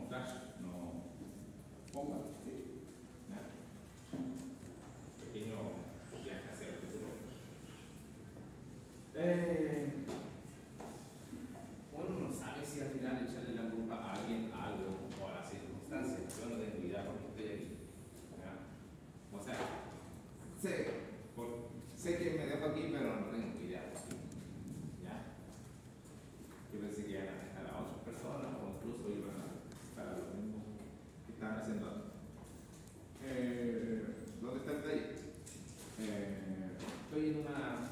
crash, no bomba, ¿sí? ¿Ya? Pequeño viaje hacia el futuro. Uno no sabe si al final echarle la culpa a alguien, a algo o a las circunstancias. Yo no tengo idea porque estoy aquí. ¿Ya? O sea, sé que me dejo aquí, pero no tengo idea. ¿Ya? Yo pensé que iban a dejar a otras personas o incluso iban a estar a lo mismo que estaban haciendo antes. ¿Dónde está el detalle? Estoy en una,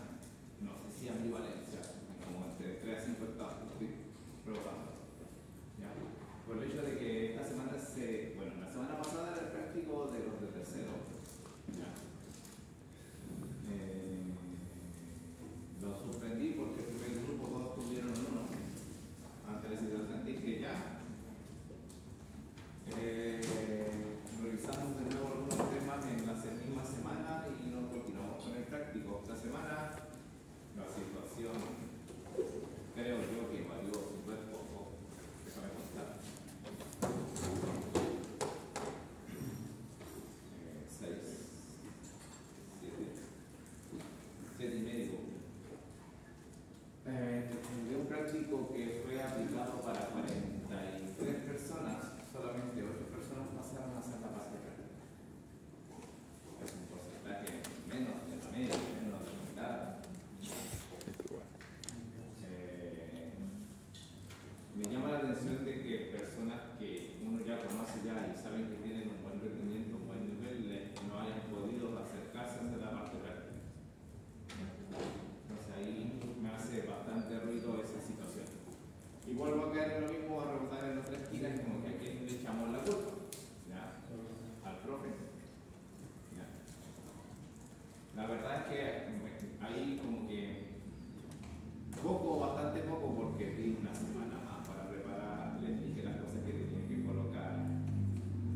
no sé si ambivalencia, como entre 3 a 5 estados, estoy probando. ¿Ya? Por el hecho de que esta semana la semana pasada era el práctico de los de tercero. ¿Ya? Lo suspendí porque el primer grupo todos tuvieron uno. Ante la situación dije ya. Revisamos de nuevo algunos temas en la misma semana y nos continuamos con el práctico. Esta semana la situación creo yo que varió súper poco. Déjame contar. 6, 7 y medio. De un práctico que fue aplicado para 43 personas, solamente 8 personas pasaron a hacer la parte práctica. Es un porcentaje menos de la media, menos de la mitad. Me llama la atención de que personas que uno ya conoce ya y saben que tienen un buen rendimiento, un buen nivel, no hayan podido acercarse a hacer la parte práctica. Entonces ahí me hace bastante ruido esa situación. Y vuelvo a caer en lo mismo, a rebotar en otra esquina, es como que a quién le echamos la culpa. ¿Ya? Al profe. ¿Ya? La verdad es que ahí como que poco, bastante poco, porque di una semana más para preparar, les dije las cosas que tenía que colocar.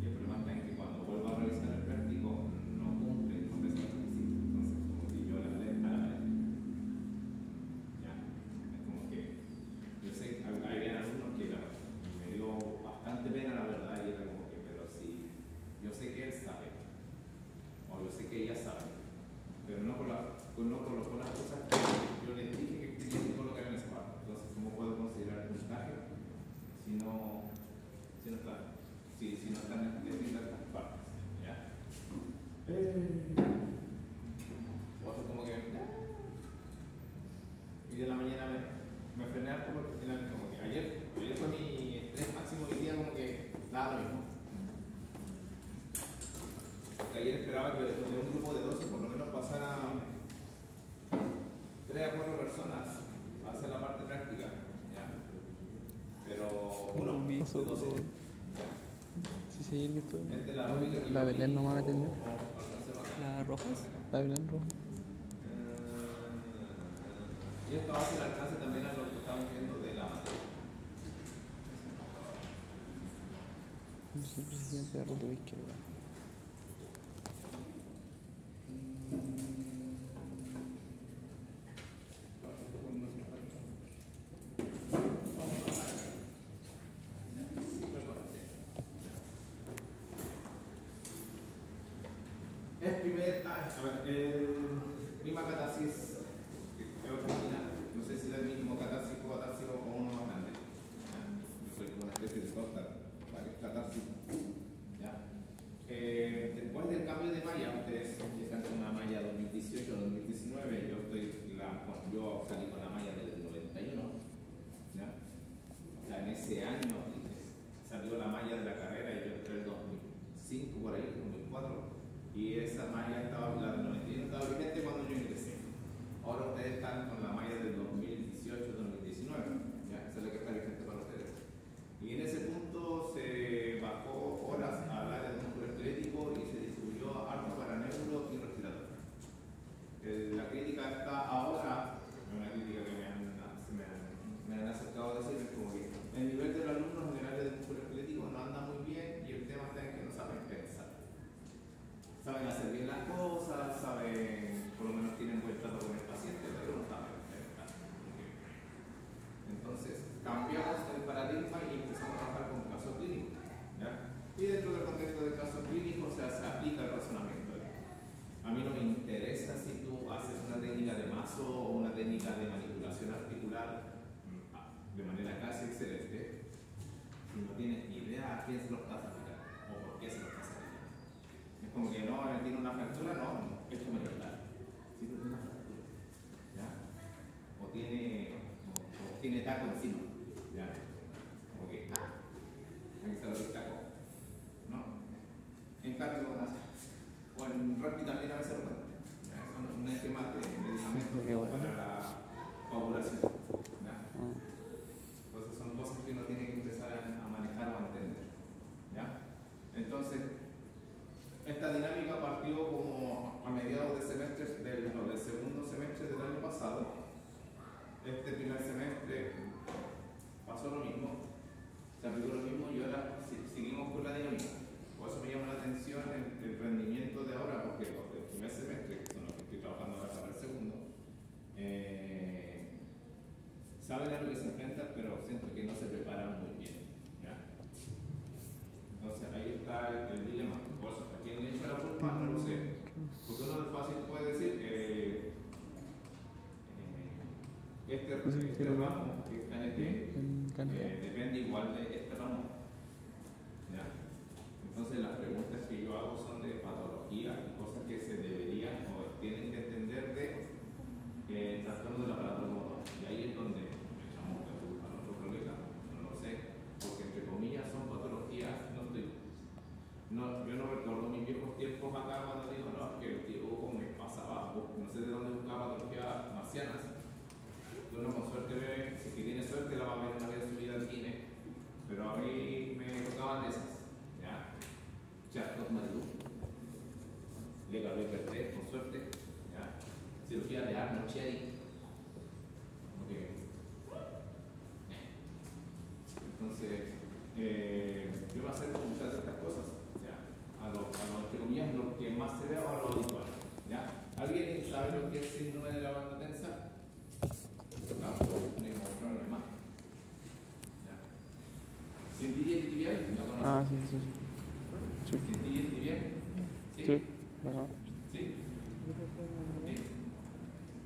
Y el problema está en que cuando vuelvo a revisar el práctico no cumple con esos requisitos. Entonces como que yo la leo a la vez. ¿Ya? Es como que yo sé que había algunos que me dio bastante pena la verdad y era como que, pero sí, yo sé que él sabe, o yo sé que ella sabe, pero no colocó las cosas que yo les dije que tenía que colocar en esa parte. Entonces, ¿cómo puedo considerar un plagio si no están en estas partes? ¿Ya? Otro como que y de la mañana me frené harto porque al final como que ayer fue mi estrés máximo y día como que nada lo mismo. Porque ayer esperaba que de un grupo de 12 por lo menos pasara 3 a 4 personas a hacer la parte práctica. ¿Ya? Pero uno de 12. Sí, La Belén no me va a atender. ¿Las rojas? La Belén roja. Y esto hace el alcance también a lo que estamos viendo de la materia. Yo soy presidente de Ruta Izquierda. Prima catarsis, creo que no sé si es el mismo catársico o uno más grande. Yo soy como una especie de torta, catarsis. ¿Ya? Después del cambio de malla, ustedes están con una malla 2018-2019, yo salí con la malla del 91. ¿Ya? O sea, en ese año salió la malla de la carrera y yo entré en el 2005 por ahí, 2004. Y esa malla la del 91 estaba vigente cuando yo ingresé. Ahora ustedes están con la malla del 2018-2019, ¿ya? Esa es la que está vigente para ustedes. Y en ese punto se bajó horas al área de músculo esquelético y se distribuyó algo para neuro y respirador. La crítica está ahora, una crítica que me han acercado a decir, es como que el nivel de los alumnos en el área de músculo esquelético no anda muy bien y el tema está en que no saben pensar. Saben hacer bien las cosas, tiene taco encima. ¿Ya? Como que, aquí está lo que taco. ¿No? En cambio, o en rugby también a veces lo cuentan. Son un esquema de medicamentos para la coagulación. ¿Ya? Entonces son cosas que uno tiene que empezar a manejar o a entender. ¿Ya? Entonces, esta dinámica partió como a mediados de semestre del segundo semestre del año pasado. Este primer semestre pasó lo mismo, se aplicó lo mismo y ahora seguimos con la dinámica. Por eso me llama la atención el rendimiento de ahora, porque los del primer semestre, que son los que estoy trabajando ahora para el segundo, saben a lo que se enfrentan, pero siento que no se preparan muy bien. ¿Ya? Entonces ahí está el dilema. Por eso, ¿a quién le echa la culpa? No lo sé. Porque uno fácil puede decir que este ramo que está en depende igual de este ramo. ¿Ya? Entonces las preguntas que yo hago son de patología y cosas que se deberían o tienen que entender de trastorno del aparato motor. Y ahí es donde echamos la culpa a nuestro colega. No lo sé, porque entre comillas son patologías. Yo no recuerdo mis viejos tiempos acá cuando digo, no, que el tío me pasaba, no sé de dónde buscaba patologías marcianas. Uno con suerte ve, si que tiene suerte la va a ver una vez en su vida al cine, pero a mí me tocaban esas. ¿Ya? Charcot Marilú, Le Gabriel Bertet, con suerte. ¿Ya? Cirugía de Arnold Cherry. Entonces, yo voy a hacer muchas de estas cosas. ¿Ya? A lo entre comillas, lo que más se ve o a lo habitual. ¿Ya? ¿Alguien sabe lo que es síndrome de la banda tensa? No, ningún problema. ¿Cintilia tibial? ¿La conoces? Ah, sí. ¿Cintilia tibial? ¿Sí? Sí, ajá. ¿Sí? ¿Sí?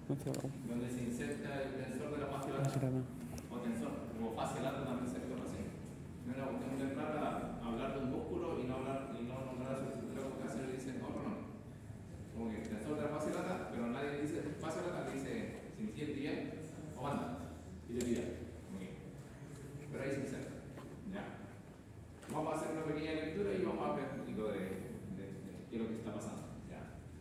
No sé, Donde se inserta el tensor de la fascia no sé lata. nada. O tensor, como fascia lata también se conoce. No es una cuestión de entrar a hablar de un músculo y no nombrar a su estructura porque hace le dicen no. Como que el tensor de la fascia lata, pero nadie dice fascia lata, dice cintilia tibial o banda. Y le tibial. Pero ahí se inserta. ¿Ya? Vamos a hacer una pequeña lectura y vamos a ver un poquito de qué es lo que está pasando. ¿Ya?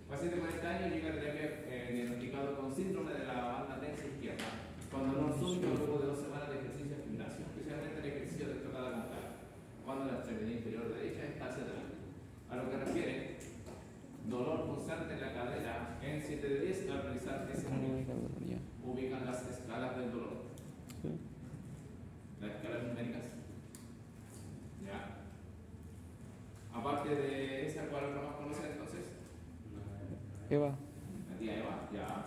Paciente de 40 años llega a terapia diagnosticado con síndrome de la banda tensa izquierda, cuando no asumió luego de 2 semanas de ejercicio en gimnasio, especialmente el ejercicio de estocada montada, cuando la extremidad inferior derecha está hacia adelante. A lo que refiere, dolor pulsante en la cadera en 7 de 10 al realizar ese movimiento. Ubican las escalas del dolor. Las escalas numéricas. ¿Ya? Aparte de esa, ¿cuál otra más conoce entonces? Eva. La tía Eva, ya.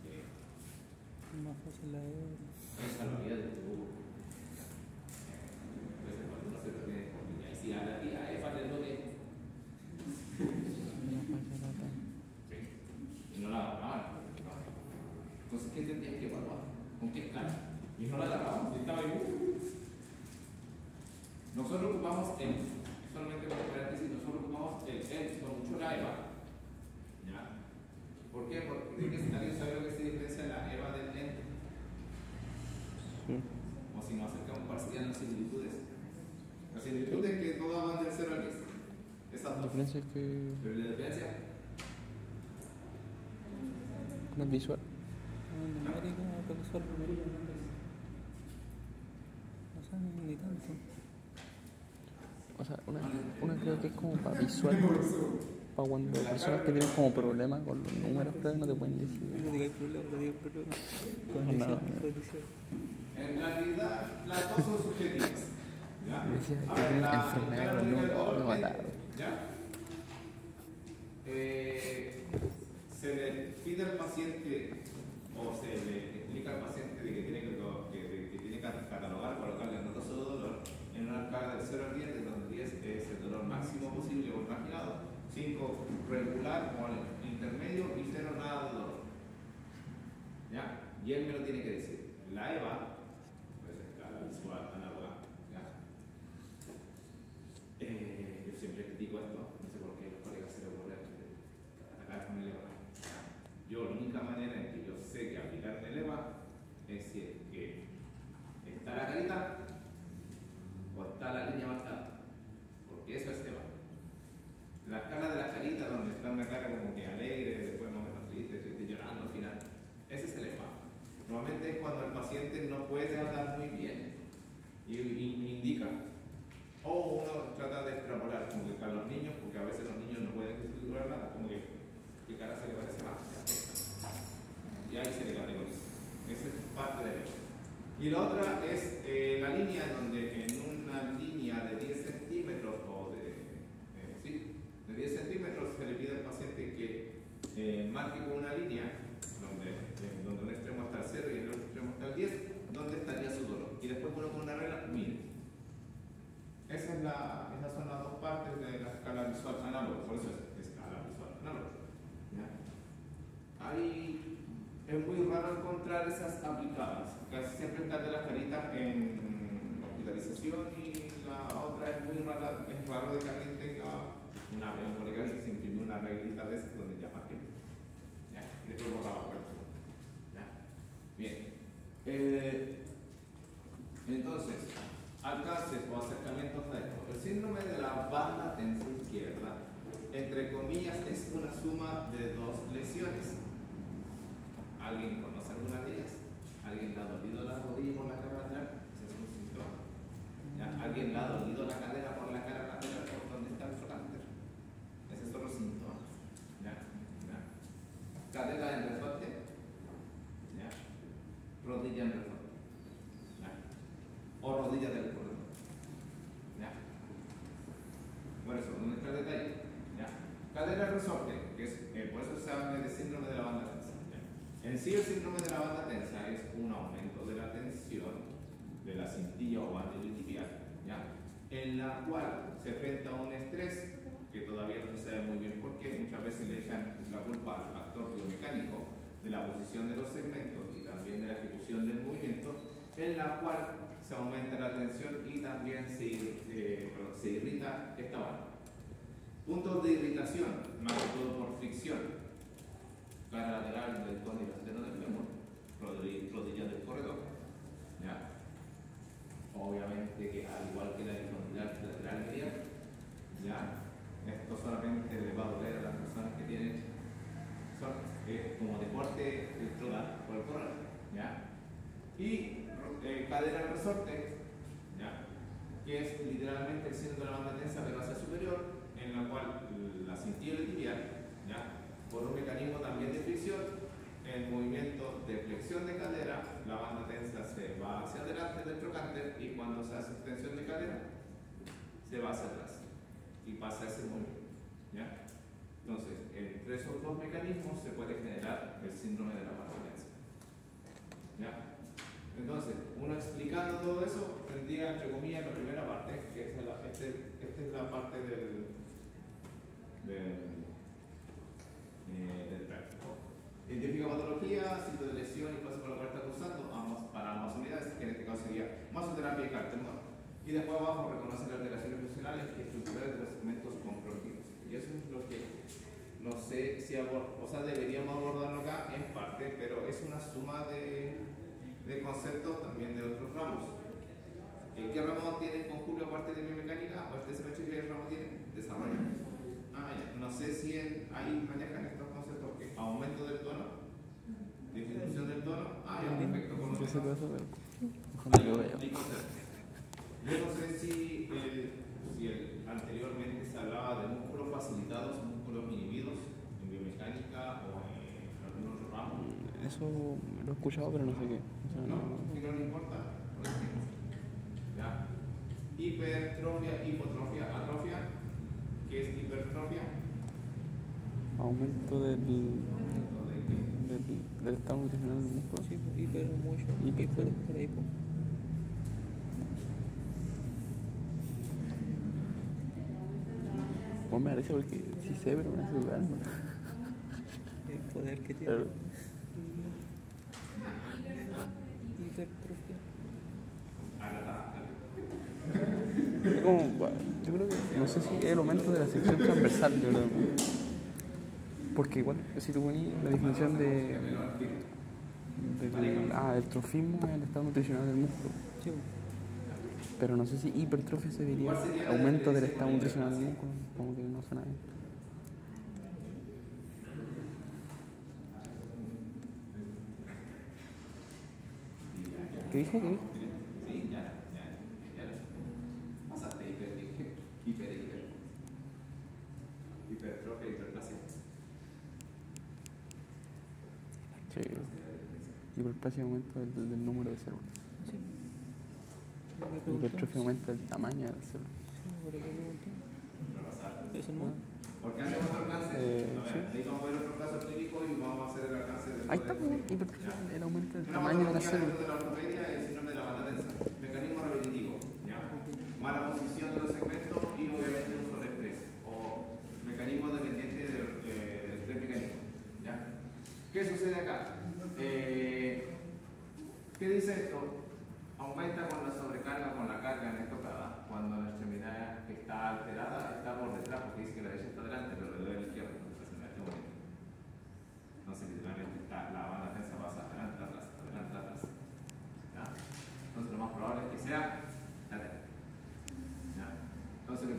Sí. Más fácil la Eva. Esa la vida de tu. Entonces, cuando uno se lo tiene complicado. Y si a la tía Eva le duele. Sí. Y no la agarraban. Entonces, ¿qué tendrías que evaluar? ¿Con qué escala? Y no la agarraban. Y estaba ahí. Nosotros ocupamos solamente como paréntesis, nosotros ocupamos con mucho la EVA. ¿Ya? ¿Por qué? Porque alguien sabe lo que se diferencia la EVA del EN. Sí. O si nos acercamos para serían las similitudes. Las similitudes es que todas van del 0 al 10. Esas La dos. diferencia es que Pero la diferencia. no es visual. Numérica, profesor, numérica, no sé ni tanto. O sea, una creo que es como para visual, para cuando personas que tienen como problemas con los números, pero no te pueden decir. No digáis problema, no digáis problema. Nada. Condición. En realidad, las dos son subjetivas. ¿Ya? Me decía A que ver, tienen la enfermedad con los números, me mataron. ¿Ya? Se le pide al paciente o se le explica al paciente de que tiene que catalogar, colocarle nota sobre dolor en una escala del 0 al 10, de donde 10 es el dolor máximo posible o imaginado, 5 regular o intermedio y 0 nada de dolor. ¿Ya? Y él me lo tiene que decir. La EVA, pues escala visual análoga, ¿ya? Yo siempre critico esto, no sé por qué los colegas se le ocurre atacar con el EVA. Yo, la única manera en que yo sé que aplicar el EVA es si esas son las dos partes de la escala visual análoga, por eso es escala visual análoga. ¿Ya? Ahí es muy raro encontrar esas aplicadas, casi siempre están de las caritas en hospitalización y la otra es muy rara, es raro de que alguien tenga una memoria que se imprimió una reglita de esas donde llama que. ¿Ya? Y después borraba por eso. ¿Ya? Bien. Entonces, alcances o acercamientos a esto. El síndrome de la banda tensa izquierda, entre comillas, es una suma de dos lesiones. ¿Alguien conoce alguna de ellas? ¿Alguien le ha dolido la rodilla por la cara lateral? Ese es un síntoma. ¿Ya? ¿Alguien le ha dolido la cadera por la cara lateral por donde está el trocánter? Ese es otro síntoma. ¿Ya? ¿Ya? Cadera en resorte. ¿Ya? Rodilla en resorte. ¿Ya? O rodilla del corredor. ¿Ya? Por eso, ¿dónde está el detalle? ¿Ya? Cadera en resorte, que es, por eso se habla de síndrome de la banda tensa. ¿Ya? En sí, el síndrome de la banda tensa es un aumento de la tensión de la cintilla o banda iliotibial, ¿ya? En la cual se enfrenta a un estrés que todavía no se sabe muy bien por qué. Muchas veces le echan la culpa al factor biomecánico de la posición de los segmentos y también de la ejecución del movimiento, en la cual se aumenta la tensión y también se irrita esta banda. Puntos de irritación, más que todo por fricción: cara lateral del cono y delantero del fémur, rodilla del corredor. ¿Ya? Obviamente que al igual que la disponibilidad lateral medial, ¿ya? Esto solamente le va a doler a las personas que tienen como deporte el trotar o el correr. ¿Ya? Y cadera en resorte, ¿ya? Que es literalmente el síndrome de la banda tensa pero hacia superior, en la cual la cintilla tibial, ¿ya? Por un mecanismo también de fricción, el movimiento de flexión de cadera, la banda tensa se va hacia adelante del trocánter y cuando se hace extensión de cadera, se va hacia atrás y pasa ese movimiento. ¿Ya? Entonces, entre esos dos mecanismos se puede generar el síndrome de la banda tensa. ¿Ya? Entonces, uno explicando todo eso, tendría entre comillas la primera parte, que es esta es la parte del práctico. Identifica patología, sitio de lesión y clase por la cual está cursando, para ambas unidades, que en este caso sería masoterapia y cartemor. Y después abajo reconoce las alteraciones funcionales y estructurales de los segmentos comprometidos. Y eso es lo que no sé si deberíamos abordarlo acá en parte, pero es una suma de conceptos también de otros ramos. ¿Qué ramo tiene con Julio aparte de biomecánica? ¿O este semestre qué ramo tiene? Desarrollo. Ya. No sé si ahí manejan estos conceptos que aumento del tono, disminución del tono. Ya, perfecto. ¿Qué se puede hacer? Hay conceptos. Yo no sé si anteriormente se hablaba de músculos facilitados, músculos inhibidos en biomecánica o en algún otro ramo. Eso lo he escuchado, pero no sé qué. O sea, Si no le importa, por ejemplo. ¿Ya? Hipertrofia, hipotrofia, atrofia. ¿Qué es hipertrofia? Aumento del estado nutricional del músculo. Sí, hiper mucho. Hiper. Hiper hipo. Pues me parece porque sí sé, pero me hace dudar. El poder que tiene. Pero, Hipertrofia. es como, yo creo que, no sé si es el aumento de la sección transversal, yo creo. Porque igual, si tú pones la definición del trofismo es el estado nutricional del músculo. Sí. Pero no sé si hipertrofia se diría aumento del estado nutricional del músculo, como que no suena bien. ¿Qué dije? ¿Qué dije? Sí, ya. Pasaste hipertrofia, hiperplasia. Sí. Hiperplasia aumento del número de células. Sí. Hipertrofia aumenta el tamaño de las células. Sí, por eso me pregunté. ¿Es el modo? Porque hacemos otro alcance. Ahí vamos a ver otro caso clínico y vamos a hacer el alcance del. Ahí está, hipertrofia, el aumento del Una tamaño de las patología células. dentro de la ortopedia es el síndrome de la banda tensa. Mecanismo repetitivo. ¿Ya? Mala posición de los segmentos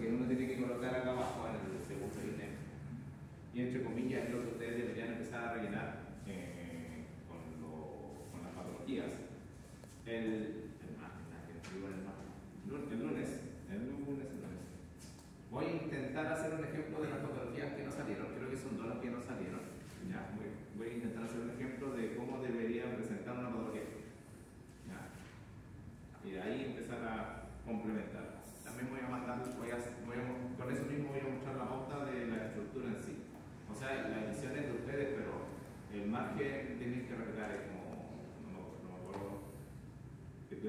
que uno tiene que colocar acá abajo en el segundo ítem. Y entre comillas es lo que ustedes deberían empezar a rellenar con las patologías. El lunes. Voy a intentar hacer un ejemplo de las patologías que no salieron. Creo que son dos las que no salieron. Ya, voy a intentar hacer un ejemplo de cómo debería presentar una patología. Ya. Y de ahí empezar a complementar. También voy a mandar, con eso mismo voy a mostrar la pauta de la estructura en sí. O sea, la edición es de ustedes, pero el margen tienen que respetar, es como, no me acuerdo, que yo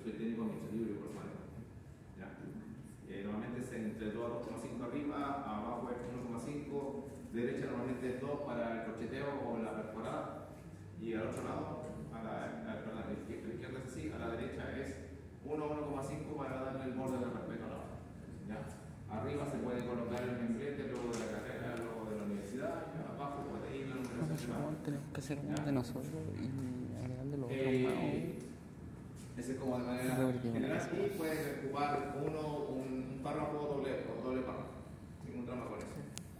soy técnico en mi libro por supuesto. ¿Ya? Normalmente es entre 2 a 2,5 arriba, abajo es 1,5, derecha normalmente es 2 para el corcheteo o la perforada, y al otro lado, perdón, a la izquierda es así, a la derecha es 1,5 para darle el borde de respeto a la otra. ¿Ya? Arriba se puede colocar el membrete, luego de la carrera, luego de la universidad, y abajo puede ir la numeración. Tenemos que hacer uno de nosotros y agregar de los otros más. Ese es como de manera general, y pueden ocupar un párrafo o doble párrafo, ningún drama con eso.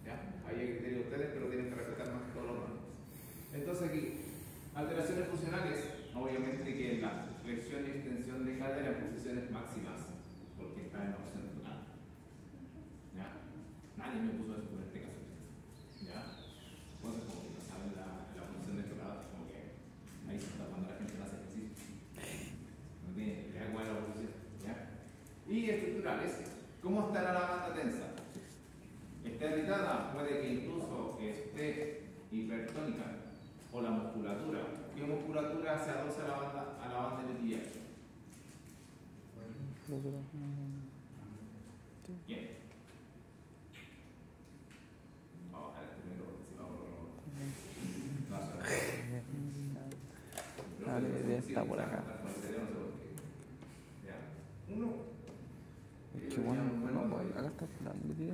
¿Ya? Ahí hay criterio de ustedes, pero tienen que respetar más que todos los demás. Entonces aquí, alteraciones funcionales, obviamente que la flexión y extensión de cadera en posiciones máximas, porque está en la opción total. ¿Ya? Nadie me puso eso en este caso. ¿Ya? Entonces como que no saben la posición de total, como que ahí se está cuando la gente no hace ejercicio. No tiene, le da igual la posición. ¿Ya? Y estructurales, ¿cómo estará la banda tensa? Está irritada, puede que incluso esté hipertónica, o la musculatura. ¿Qué musculatura se adosa a la banda del tibial? Bien. Vamos a ver primero si vamos a está por acá. Uno. Es que bueno, acá está esperando, tío.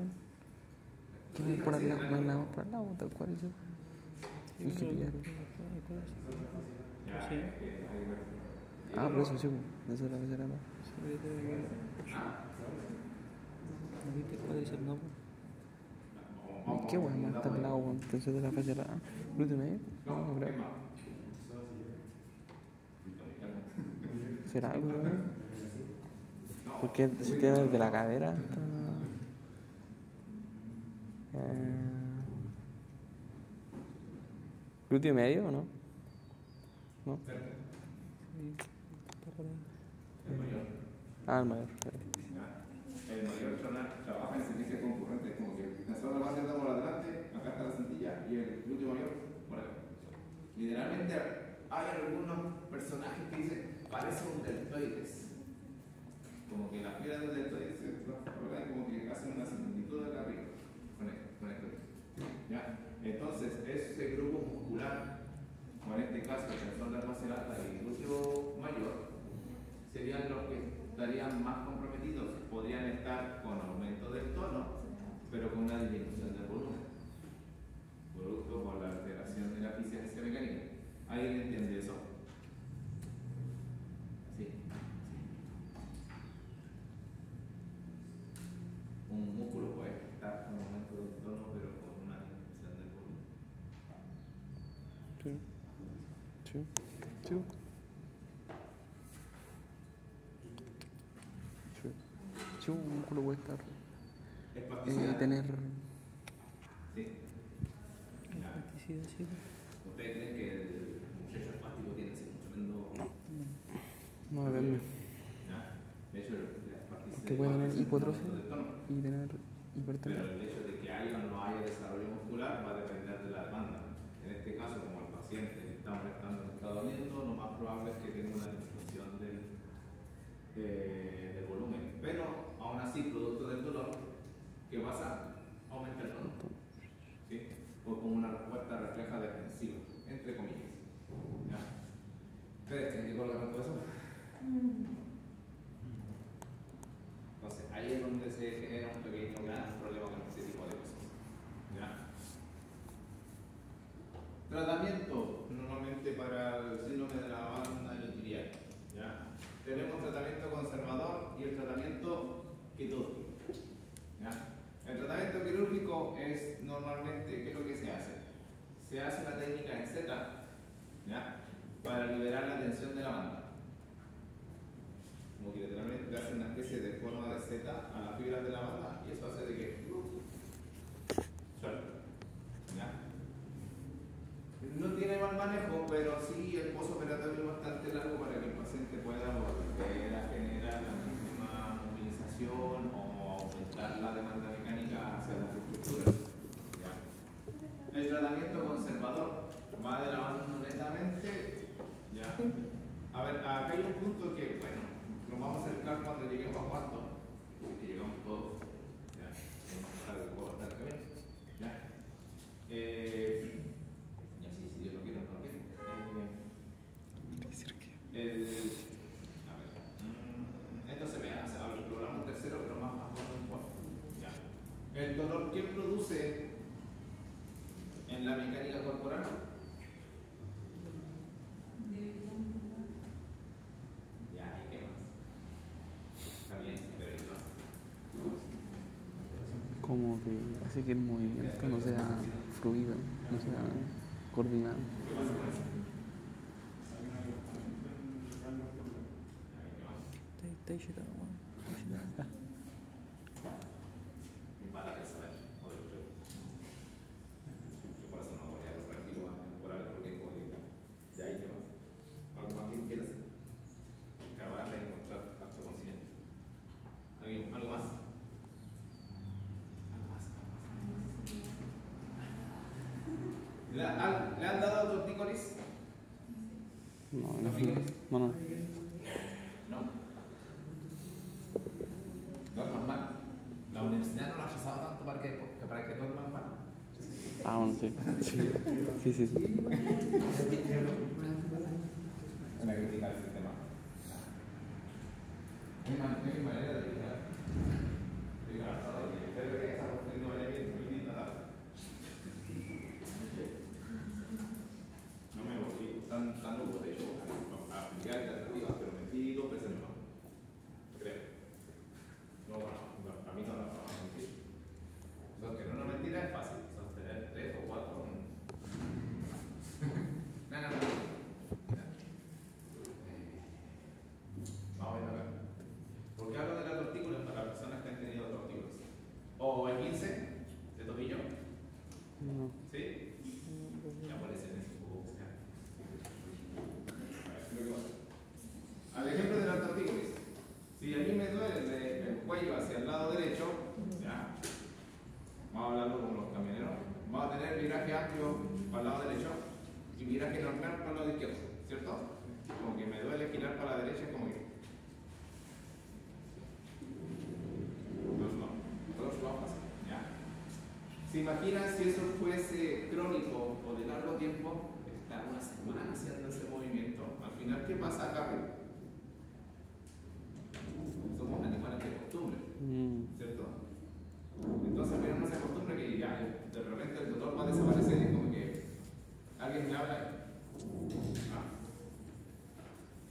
¿Quién por al lado? Por al lado, tal cual eso. Sí, Es que pillar. Sí. Ah, por eso sí, eso es la tercera. ¿Viste cuál es el nombre? ¿Qué bueno está al lado, entonces de la fase la glúteo medio? No, creo. ¿Será algo? Porque si tiene desde la cadera hasta... ¿Glúteo medio o no? ¿No? Sí, está por ahí. Ah, el mayor. El mayor trabaja en sentencia concurrente, es como que nosotros más sentamos adelante, acá está la cintilla y el glúteo mayor por acá. Literalmente hay algunos personajes que dicen, parece un deltoides. Como que las piedras del deltoides como que hacen una similitud acá arriba con esto. ¿Ya? Entonces, ese grupo muscular, o en este caso el tensor de base alta y el glúteo mayor, serían los que estarían más comprometidos. Podrían estar con aumento del tono, pero con una disminución del volumen, producto por la alteración de la eficiencia mecánica. ¿Alguien entiende eso? Sí. Un músculo puede estar con aumento del tono, pero con una disminución del volumen. Sí. Sí, un músculo puede estar. Tener. Sí. Plasticidad, sí. ¿Ustedes creen que el muchacho espástico tiene ese tremendo? No, a verlo. De hecho, la plasticidad. Que puede tener hipotrofia y tener Pero hipertrofia. el hecho de que haya o no haya desarrollo muscular va a depender de la demanda. En este caso, como el paciente está molestando, está doliendo, lo más probable es que tenga una disminución del volumen. Pero, aún así, producto del dolor, ¿qué pasa? Aumenta el tono. ¿Sí? O como una respuesta refleja defensiva, entre comillas. ¿Ya? ¿Ustedes tienen que colocar todo eso? Entonces, ahí es donde se genera un pequeño gran problema con este tipo de cosas. ¿Ya? Tratamiento, normalmente para el síndrome de la banda tibial. ¿Ya? Tenemos tratamiento conservador y el tratamiento que todo. ¿Ya? El tratamiento quirúrgico es normalmente, ¿qué es lo que se hace? Se hace una técnica en Z, ¿ya? Para liberar la tensión de la banda. Como que literalmente le hace una especie de forma de Z a las fibras de la banda y eso hace de que suelta. ¿Ya? No tiene mal manejo, pero sí el postoperatorio es bastante largo para que el paciente pueda volver a generar la misma movilización o aumentar la demanda mecánica hacia las estructuras. ¿Ya? El tratamiento conservador va de la mano netamente. ¿Ya? A ver, acá hay un punto que, bueno, nos vamos a acercar cuando lleguemos a cuánto, que llegamos todos. ¿Ya? ¿Ya? Ya sí, si Dios lo quiere, no lo quiere. A ver, esto se vea, a ver, programa tercero, pero más bajo un cuarto. ¿Ya? El dolor que produce en la mecánica corporal. Ya, ¿y qué más? Está bien, pero ¿y qué más? Como que hace que el movimiento no sea fluido, no sea coordinado. ¿Qué pasa con eso? Está ahí chetado, weón. Está chetado. Mi mala de saber, o de creo. Yo por eso no voy a los reactivos temporales porque como que ya ahí qué más. ¿Algo más que quieras? Acabar de encontrar acto consciente. ¿Algo más? ¿Le han dado tortícolis? No, ¿Los picos? no. No. Duerman mal. La universidad no lo ha rechazado tanto para que duerman mal. Ah, bueno, sí. Sí. Una crítica al sistema. No hay manera de evitar. Pero que esa cuestión no vaya bien, muy linda. No me volví tan loco, de hecho, a aplicar alternativas, pero mentí 2 veces más. Creo. No, bueno, a mí no me va a mentir. Sostener una mentira es fácil, sostener 3 o 4. No. Vamos a ver. ¿Por qué hablo de la tortícolis para las personas que han tenido tortícolis? ¿O el 15 de tobillo? No. ¿Sí? Ya aparece en ese poco. Al ejemplo de la tortícolis. Si a mí me duele el cuello hacia el lado derecho, ¿ya? Vamos a hablarlo con los camioneros. Vamos a tener viraje amplio para el lado derecho y viraje normal para el lado izquierdo, ¿cierto? Como que me duele girar para la derecha, como que. Todos vamos a pasar, ¿ya? ¿Se imaginan si eso fuese crónico o de largo tiempo? Estar una semana haciendo ese movimiento. Al final, ¿qué pasa acá arriba? Somos animales de costumbre, ¿cierto? Entonces, pero no se acostumbra que ya de repente el dolor va a desaparecer y como que alguien me habla.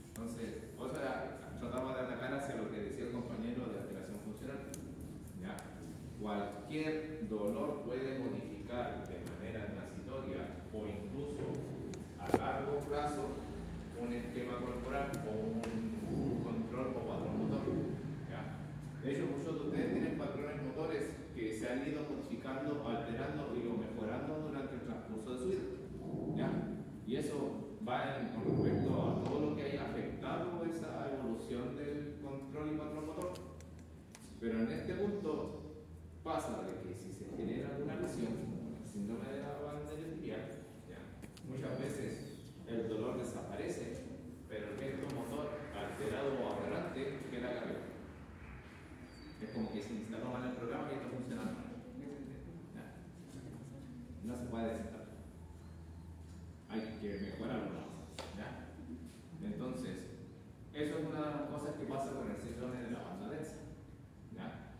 Entonces, otra trataba de atacar hacia lo que decía el compañero de alteración funcional. ¿Ya? Cualquier dolor puede modificar de manera transitoria o incluso a largo plazo un esquema corporal o un control o patrón motor. ¿Ya? De hecho, muchos de ustedes tienen patrones motores que se han ido modificando, alterando y mejorando durante el transcurso de su vida. ¿Ya? Y eso va con respecto a todo lo que haya afectado esa evolución del control y patrón motor. Pero en este punto pasa de que si se genera alguna lesión, como el síndrome de la banda tibial, muchas veces el dolor desaparece, pero el gesto motor alterado o aberrante queda cambiado. Es como que se instaló mal el programa y esto funciona mal. No se puede desinstalar. Hay que mejorarlo. ¿Ya? Entonces, eso es una de las cosas que pasa con el síndrome de la banda tensa. ¿Ya?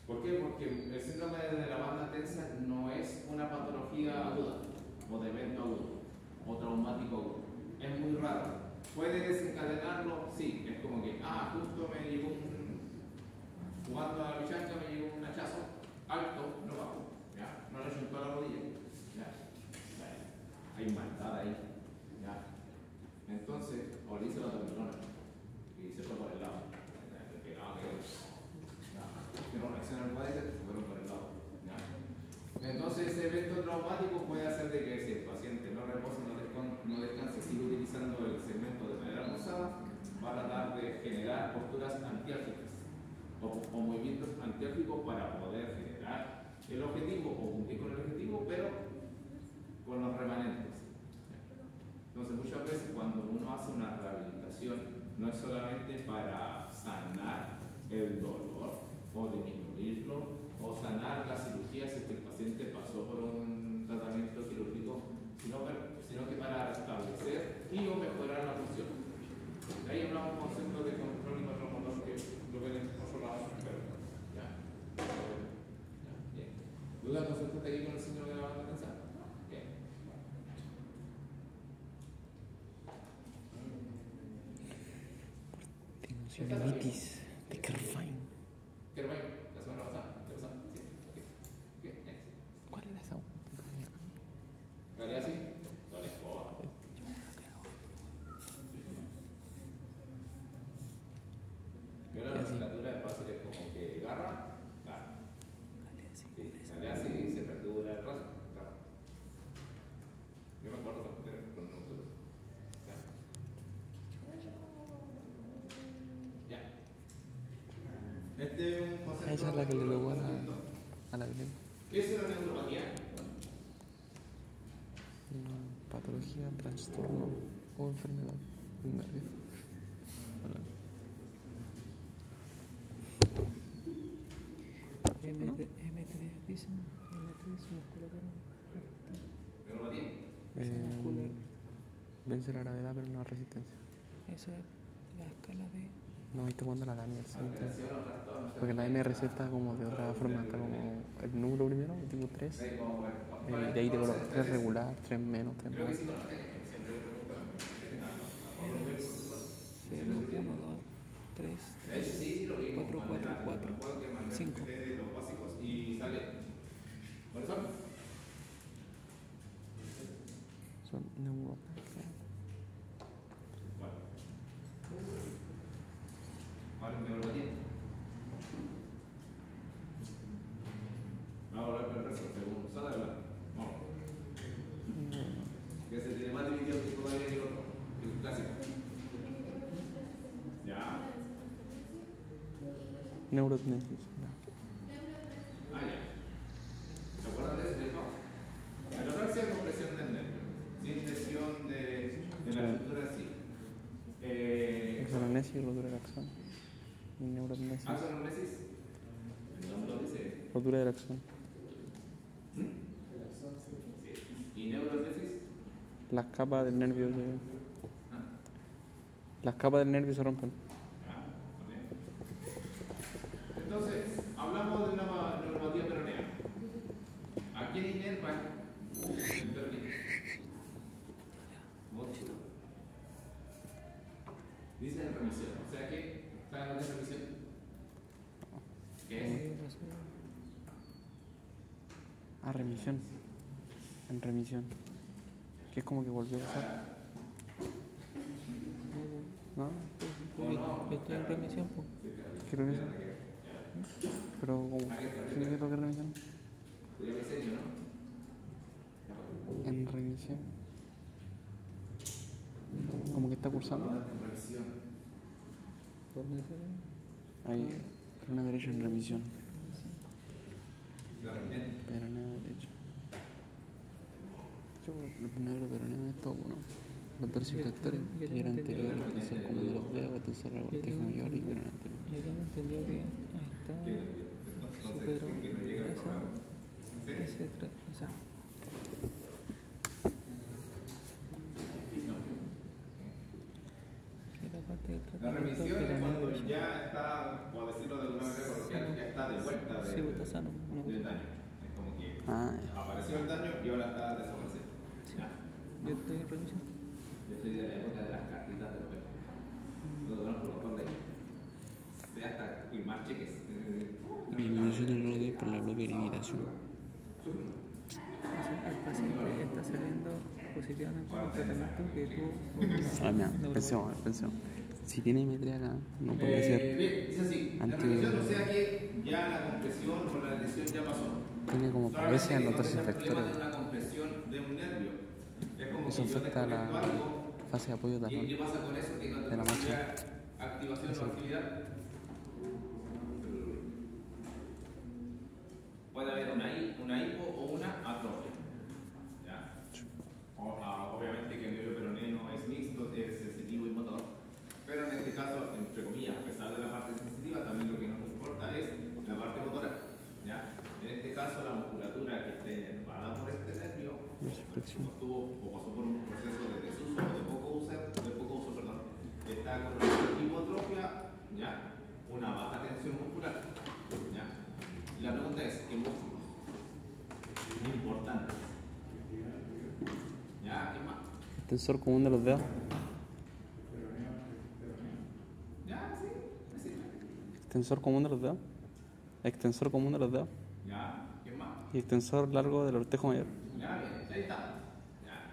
¿Por qué? Porque el síndrome de la banda tensa no es una patología aguda o de evento agudo o traumático agudo. Es muy raro. ¿Puede desencadenarlo? Sí. Es como que, justo me llegó bajando a la bichanga, me llegó un hachazo alto, no bajo, ¿ya? No le juntó la rodilla, ¿ya? Hay maldad ahí, ¿ya? Entonces, o le hizo la dominona y se fue por el lado. Que no reacciona al cuádriceps, se fueron por el lado, ¿ya? Entonces, ese evento traumático puede hacer de que si el paciente no repose, no descanse, sigue utilizando el segmento de manera almorzada, va a tratar de generar posturas antiálgicas o movimientos antiálgicos para poder generar el objetivo o cumplir con el objetivo, pero con los remanentes. Entonces, muchas veces cuando uno hace una rehabilitación, no es solamente para sanar el dolor o disminuirlo o sanar la cirugía si es que el paciente pasó por un tratamiento quirúrgico, sino que para restablecer y o mejorar la función. De ahí hablamos un concepto de control y control motor que lo ven en otro lado. ¿Ya? Bien. ¿Duda concepto está aquí con el síndrome de la banda tensada? Bien. Tenosynovitis de Kerfine. Kerfine, la semana pasada. Sí. ¿Qué? ¿Cuál era esa? ¿Vale así? No le escoba. Yo la musculatura es fácil, es como que garra. Sí, sale así y se fractura el brazo. Yo me acuerdo con nosotros. Ya. Este es un concepto. Esa es la que le tocó a la Belén. ¿Qué es la neuropatía? Una patología, trastorno o enfermedad del nervio. M3 dicen, M3 musculatura. Neuropatía. Vence la gravedad pero no la resistencia. Esa es la escala de... No, ahí tomando la Daniel, ¿sí? Porque la MRC está como de otra forma, está como el número primero, tipo 3. De ahí tengo los 3 regular, 3 menos, 3 más. 0, 1, 2, 3, 4, 4, 4, 5. Y sale. ¿Cuáles son? Son neuropatías. Ahora neuropatía. Vamos a hablar con el resto, según Sara, ¿verdad? Vamos. Que se tiene más dividido que todavía que el otro, que el clásico. Ya. Neurotnesis. Ah, ya. ¿Se acuerdan de ese tema? La neuropraxia es compresión del nervio, sin lesión de la estructura en sí. Axonognesis y rotura del axón. Y neurotnesis. Axonognesis. El nombre lo dice. Rotura del axón. Sí. ¿Y neurotnesis? Las capas del nervio se... Las capas del nervio se rompen. Entonces, hablamos de una neuropatía peronea. ¿A quién inerva el peroneo? Dice en remisión. O sea que, ¿saben lo que es remisión? ¿Qué es? Ah, remisión. En remisión. Que es como que volvió a pasar. ¿No? Estoy en remisión, pues. ¿Qué remisión? Pero, ¿cómo? ¿Qué es lo que es remisión? En remisión. Como que está cursando. Ahí, una derecha en remisión. Peroneo derecho. El primero peroneo es todo, ¿no? Los dorsiflectores, y el anterior, el tercer como de los dedos, el tercer revoltejo mayor y peroneo anterior. Yo tengo entendido que está superó esa. La remisión es cuando ya está, por decirlo de alguna manera coloquial, ya está de vuelta del daño. Es como que apareció el daño y ahora está desapareciendo. Ya. Yo estoy en remisión. Yo estoy de la época de las cartitas de papel. Lo conozco por de ahí. De hasta firmar cheques. tensión. El paciente está saliendo positivamente con el tratamiento que tú... Ah, mira, pensemos. Si tiene M3 acá, no puede ser. Bien, dice así. La revisión, o sea que ya la compresión o la lesión ya pasó. Tiene como pareces en los dosis vectores. Una compresión de un nervio. Es como Eso que yo afecta a la desconecto algo. fase de apoyo ¿Y talón. qué pasa con eso? Que no De la tengo marcha. activación o actividad. Puede haber una hipo o una atrofia. ¿Ya? Obviamente que el nervio peroneo es mixto, es sensitivo y motor, pero en este caso, entre comillas, a pesar de la parte sensitiva, también lo que nos importa es la parte motora. ¿Ya? En este caso, la musculatura que esté inervada por este nervio estuvo o pasó por un proceso de desuso o de poco uso, está con una hipotrofia, ¿ya? Una baja tensión muscular. ¿Ya? Y la pregunta es, ¿qué músculos? Importantes. ¿Ya? ¿Qué más? Tensor común de los dedos. ¿Ya? ¿Sí? ¿Sí? Extensor común de los dedos. Extensor común de los dedos. ¿Ya? ¿Qué más? Y extensor largo del ortejo mayor. Ya, bien, ahí está. Ya.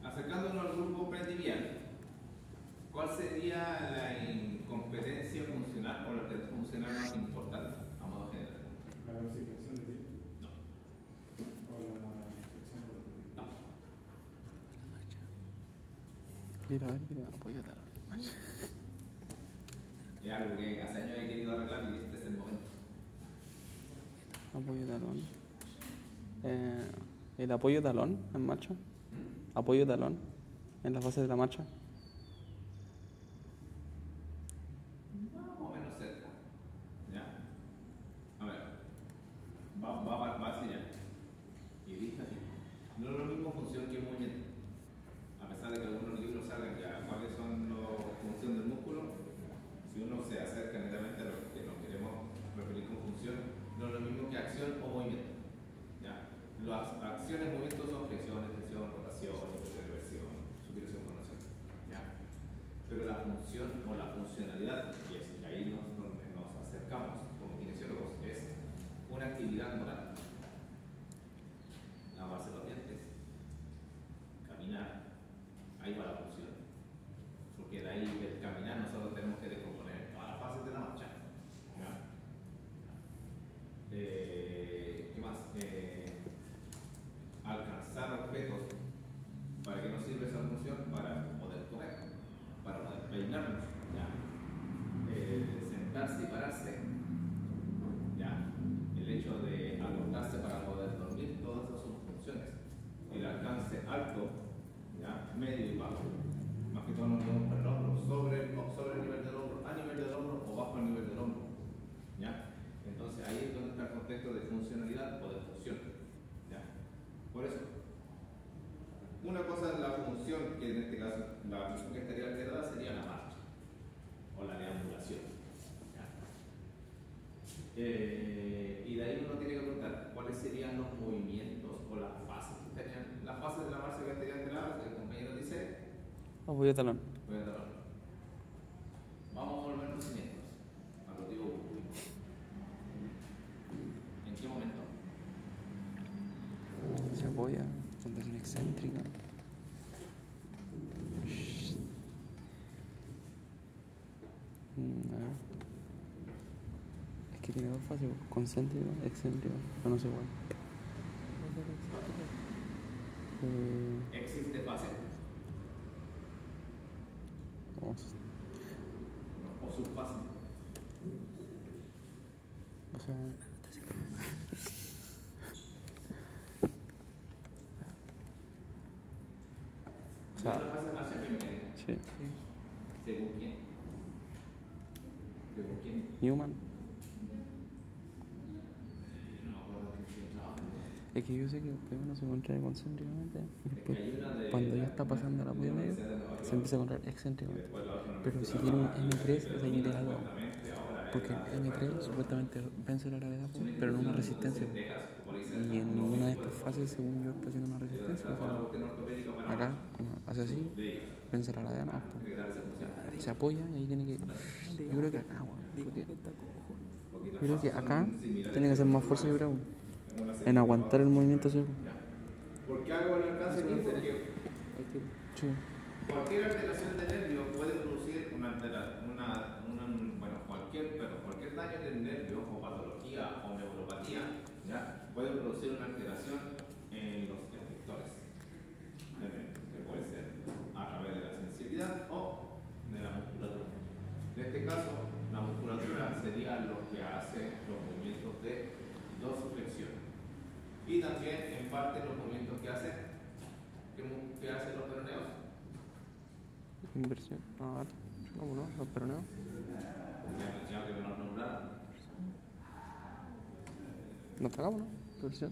Acercándonos al grupo pretibial, ¿cuál sería la incompetencia funcional o la funcional más importante a modo general? La dorsiflexión de ti. No. O la flexión de ti. No. Mira, a ver, apoyo talón. Es algo que hace años he querido arreglar y este es el momento. Apoyo talón. El apoyo talón en marcha. Apoyo talón en la fase de la marcha. Más o menos cerca. ¿Ya? A ver. Va hacia allá. Y dice así. No es lo mismo función que movimiento. A pesar de que algunos libros salgan ya cuáles son las funciones del músculo, si uno se acerca netamente a lo que nos queremos referir con función, no es lo mismo que acción o movimiento. ¿Ya? Las acciones, movimientos son flexión, extensión, rotación, reversión, superación, conoción. ¿Ya? Pero la función o la funcionalidad, y es que ahí nos acercamos como kinesiólogos, es una actividad moral. Lavarse los dientes, caminar, ahí va la función. Porque de ahí del caminar nosotros tenemos que descomponer todas las fases de la marcha. ¿Ya? ¿Qué más? Alcanzar objetos. ¿Para qué nos sirve esa función? Para poder comer, para poder peinarnos. ¿Ya? Sentarse y pararse. ¿Ya? El hecho de acostarse para poder dormir, todas esas son funciones. El alcance alto, ¿ya? Medio y bajo. Más que todo nos vemos para el hombro, sobre el nivel del hombro, a nivel del hombro o bajo el nivel del hombro. ¿Ya? Entonces ahí es donde está el contexto de funcionalidad o de función. ¿Ya? Por eso, una cosa es la función, que en este caso la función que estaría alterada sería la marcha o la deambulación. ¿Ya? Y de ahí uno tiene que preguntar cuáles serían los movimientos o las fases. Las fases de la marcha que estarían alteradas, el compañero dice. Apoyo talón. Vamos a volver los cimientos. A lo digo. ¿En qué momento? Se apoya. Fundación excéntrica. A ver. Es que tiene dos fases, concéntrica, excéntrica, pero no sé cuál. ¿Existe fase? ¿O subfase? O sea, ¿La fase de marcha biomecánica? sí. ¿Según quién? ¿Según quién? Newman. No me acuerdo de quién trabaja. Es que yo sé que primero se contrae concéntricamente y después, cuando ya está pasando el apoyo medio, se empieza a contraer excéntricamente. Pero si tiene un M3, es ahí que algo. Porque el M3 supuestamente vence la gravedad, pero no una resistencia. Y en ninguna de estas fases, según yo, está haciendo una resistencia. O sea, acá, como hace así, vence la gravedad, no. Se apoya y ahí tiene que. Yo creo que acá, bueno, poquito Creo más. que acá Son similares. tiene que hacer más fuerza, yo creo, En una en aguantar el movimiento así. ¿Por qué hago el alcance aquí? Porque Sí. cualquier alteración de nervio puede producir cualquier daño del nervio o patología o neuropatía, ¿ya? Puede producir una alteración en los efectores del nervio, que puede ser a través de la sensibilidad o de la musculatura. En este caso, la musculatura sería lo que hace los movimientos de dorsiflexión y también en parte los movimientos que hacen los peroneos. Inversión. Ah, no, los peroneos. Ya que me lo nombraron. Nos tragamos, ¿no? Inversión.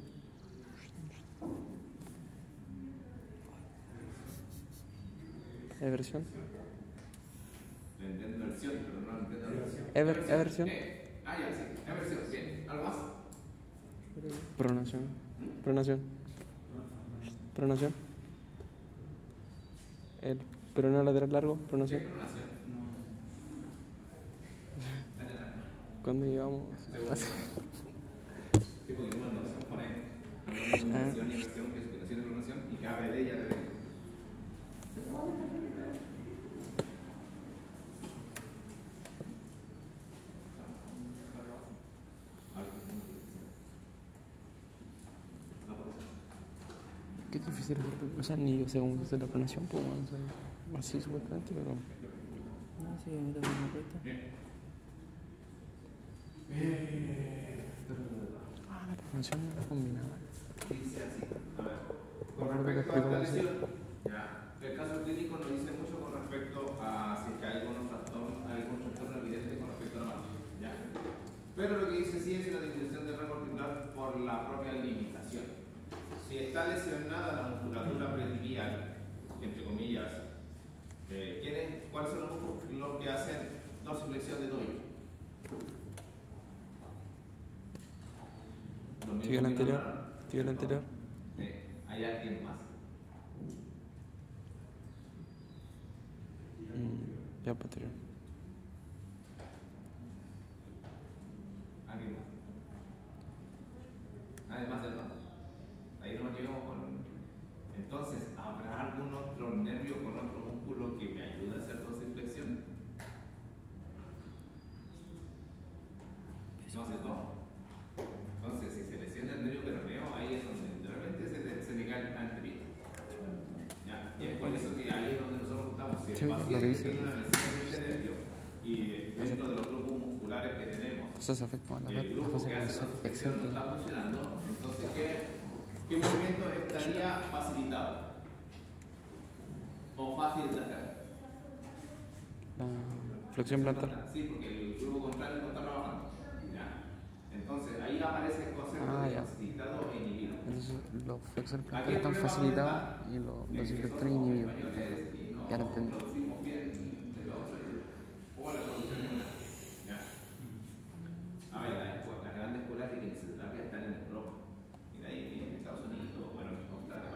Eversión. Entiendo versión, pero no entiendo la versión. Eversión. Ya, sí. Eversión, bien. ¿Algo más? Pronación. Pronación. Pronación. El peroneo lateral largo. Pronación. ¿Qué pronación? Cuando llegamos. Sí, porque uno no se pone pronación y versión, que es pronación y pronación, y cada vez de ella te ve. Qué difícil es, o sea, ni yo sé cómo hacer la pronación, pues, bueno, o sea, así supuestamente, pero. No, sí, a mí también me cuesta. La pronación no era combinada. Dice así. A ver. Con Recuerdo que respecto a esta explicó lesión, ya, el caso clínico nos dice mucho con respecto a si es que hay algún trastorno evidente con respecto a la mano. ¿Ya? Pero lo que dice sí es una disminución del rango articular por la propia limitación. Si está lesionada la musculatura pretibial, entre comillas, ¿cuáles son los que hacen dorsiflexión de tobillo? Sigue el anterior. Sigue el anterior. ¿Hay alguien más? Ya posterior. ¿Alguien más? Además del no. Ahí no llegamos con. Entonces, ¿habrá algún otro nervio con otro músculo que me ayude a hacer dorsiflexión? No sé, no. Entonces, si se lesiona el nervio peroneo, ahí es donde realmente se le cae el anterior. ¿Ya? Y es por eso que ahí es donde nosotros estamos. Si el paciente tiene una lesión de este nervio y dentro de los grupos musculares que tenemos, Eso se afecta a la el grupo que hace la dorsiflexión no está funcionando, entonces, ¿qué movimiento estaría facilitado? ¿O fácil de hacer? La flexión plantar. Sí, porque el grupo contrario no está trabajando. ¿Ya? Entonces, ahí aparece el concepto de ya. facilitado e inhibido. Entonces, los flexores plantares están facilitados y los inflectores inhibidos. Ya lo entendí. Producimos bien de lo otro o la producción de una. ¿Ya? A ver, las grandes escuelas de kinesiología están en Europa. Y de ahí en Estados Unidos, bueno, en Australia,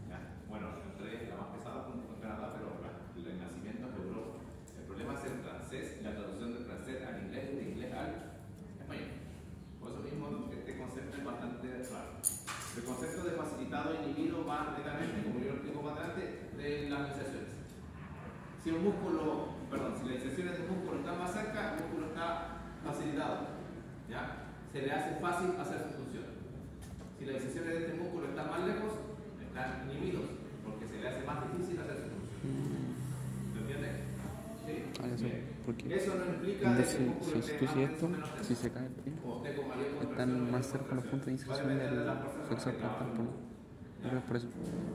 ¿ya? Bueno, entre la más pesada junto con Canadá, pero el nacimiento es de Europa. El problema es el francés y la traducción del francés al inglés y del inglés al español. Por eso mismo este concepto es bastante raro. El concepto de facilitado e inhibido va netamente, como yo lo explico más adelante, de las inserciones. Si la inserción del músculo está más cerca, el músculo está facilitado. ¿Ya? Se le hace fácil hacer su función. Si las inserciones de este músculo están más lejos, están inhibidos, porque se le hace más difícil hacer su función. ¿Me entiendes? ¿Sí? Porque Eso no implica que el músculo esté más esto, tenso o menos tenso. si se cae el pie, O esté con mayor contracción están o menor más cerca los puntos de inserción Puede depender de del la fuerza flexor con la que plantar. trabaja. Yo creo que por eso.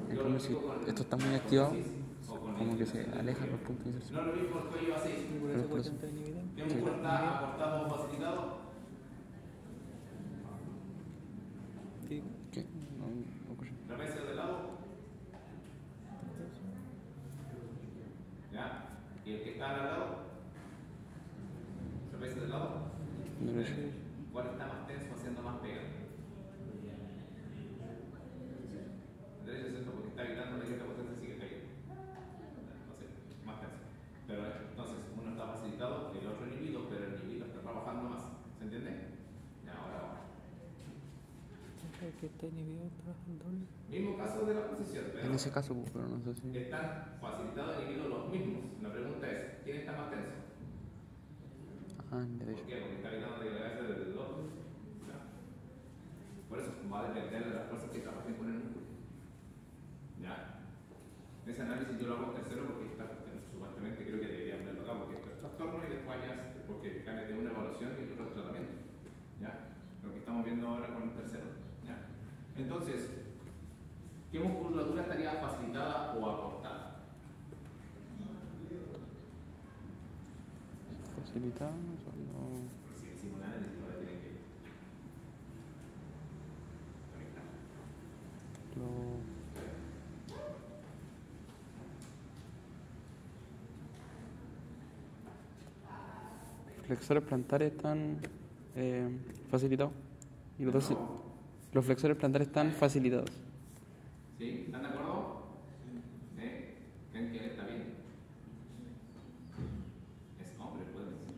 En cambio, si esto está muy activado, como que se alejan los puntos de inserción. No es lo mismo el cuello así. Y por Pero eso por cuesta eso. entrar inhibido. ¿Qué músculo está acortado o facilitado? ¿Qué? No escuché. Trapecio de lado. ¿Ya? ¿Y el que está al lado? Trapecio de lado. Derecho. ¿Cuál está más tenso haciendo más pega? Derecho, ¿cierto? Porque está gritando la izquierda potente sigue cayendo. No sé, más tenso. Pero entonces uno está facilitado, el otro inhibido, pero el inhibido está trabajando más. ¿Se entiende? El que está inhibido trabaja el doble. Mismo caso de la posición, En ese caso, pues, pero no sé si. están facilitados y inhibidos los mismos. La pregunta es, ¿quién está más tenso? Ah, en derecho. ¿Por qué? Porque está evitando de gracia desde el otro. Por eso va a depender de las fuerzas que trabajen con el músculo. ¿Ya? Ese análisis yo lo hago en tercero porque está, supuestamente creo que debería verlo acá, porque esto es trastorno y después ya, porque cae de una evaluación y otro tratamiento. ¿Ya? Lo que estamos viendo ahora con el tercero. ¿Ya? Entonces, ¿qué musculatura estaría facilitada o acortada? Facilitada, no. Si decimos un análisis, ahora tienen que conectar. Los flexores plantares están facilitados. Y los flexores plantares están facilitados. ¿Sí? ¿Están de acuerdo? ¿Sí? ¿Creen que él está bien? Es hombre, pueden decir.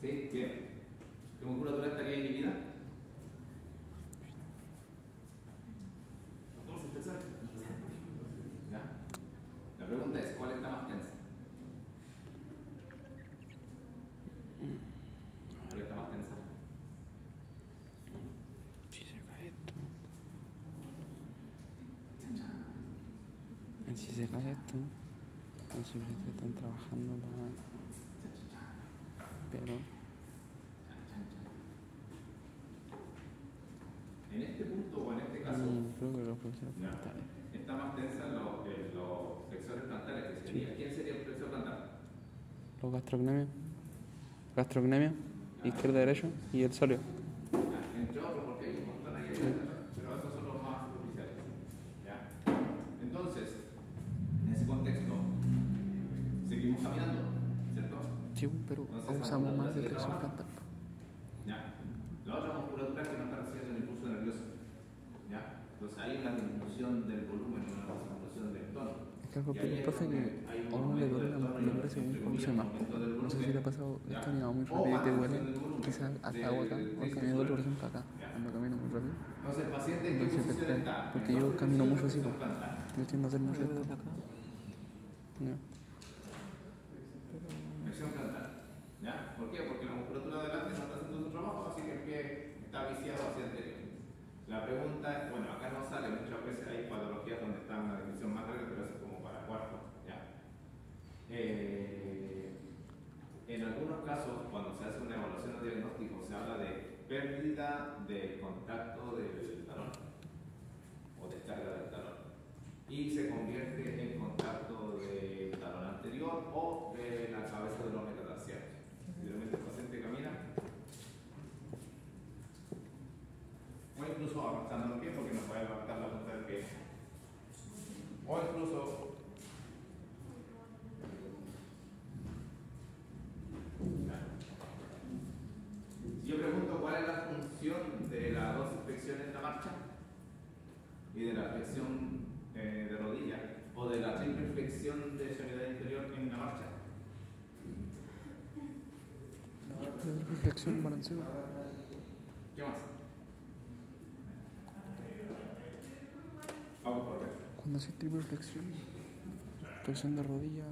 ¿Sí? Bien. ¿Qué musculatura estaría inhibida? ¿Ya? La pregunta es, ¿cuál está más tensa? ¿Cuál está más tensa? Si se cae esto. Si se cae esto, entonces están trabajando para. Pero. En este punto o en este caso, creo que los flexores plantares. está más tensa en los flexores plantares. Que sería, ¿quién sería el flexor plantar? Los gastrocnemios. Gastrocnemia, izquierda-derecha y el sóleo. Entre otros, porque hay un montón ahí, pero esos son los más oficiales. ¿Ya? Entonces, en ese contexto, seguimos caminando, ¿cierto? Sí, pero Entonces, usamos más de flexor plantar. ¿Ya? La otra musculatura que no está recibiendo el impulso nervioso. ¿Ya? Entonces hay una disminución del volumen, una disminución del tono. Es que algo que el profe que a uno le duele la musculatura según conduce más. No sé si le ha pasado, he caminado muy rápido y te duele, quizás hasta hago acá, o que me duele por ejemplo acá, cuando camino muy rápido. Entonces el paciente en qué Entonces, posición está? porque yo camino mucho así, pues. Plantar. Yo tiendo a hacer mucho esto. Ya. Flexión plantar. ¿Ya? ¿Por qué? Porque la musculatura de adelante no está haciendo su trabajo, así que el pie está viciado hacia el anterior. La pregunta es, bueno, acá no sale, muchas veces hay patologías donde está una definición más grande, pero eso es como para cuarto. ¿Ya? En algunos casos, cuando se hace una evaluación o diagnóstico, se habla de pérdida del contacto del talón o descarga del talón y se convierte en contacto del talón anterior o de la cabeza de los metatarsianos. Generalmente el paciente camina o incluso avanzando el pie porque no puede levantar la punta del pie o incluso yo pregunto cuál es la función de las dos flexiones en la marcha y de la flexión de rodilla o de la triple flexión de extremidad inferior en la marcha. Flexión, balanceo. ¿Qué más? Vamos por ver. Cuando haces triple flexión, flexión de rodilla,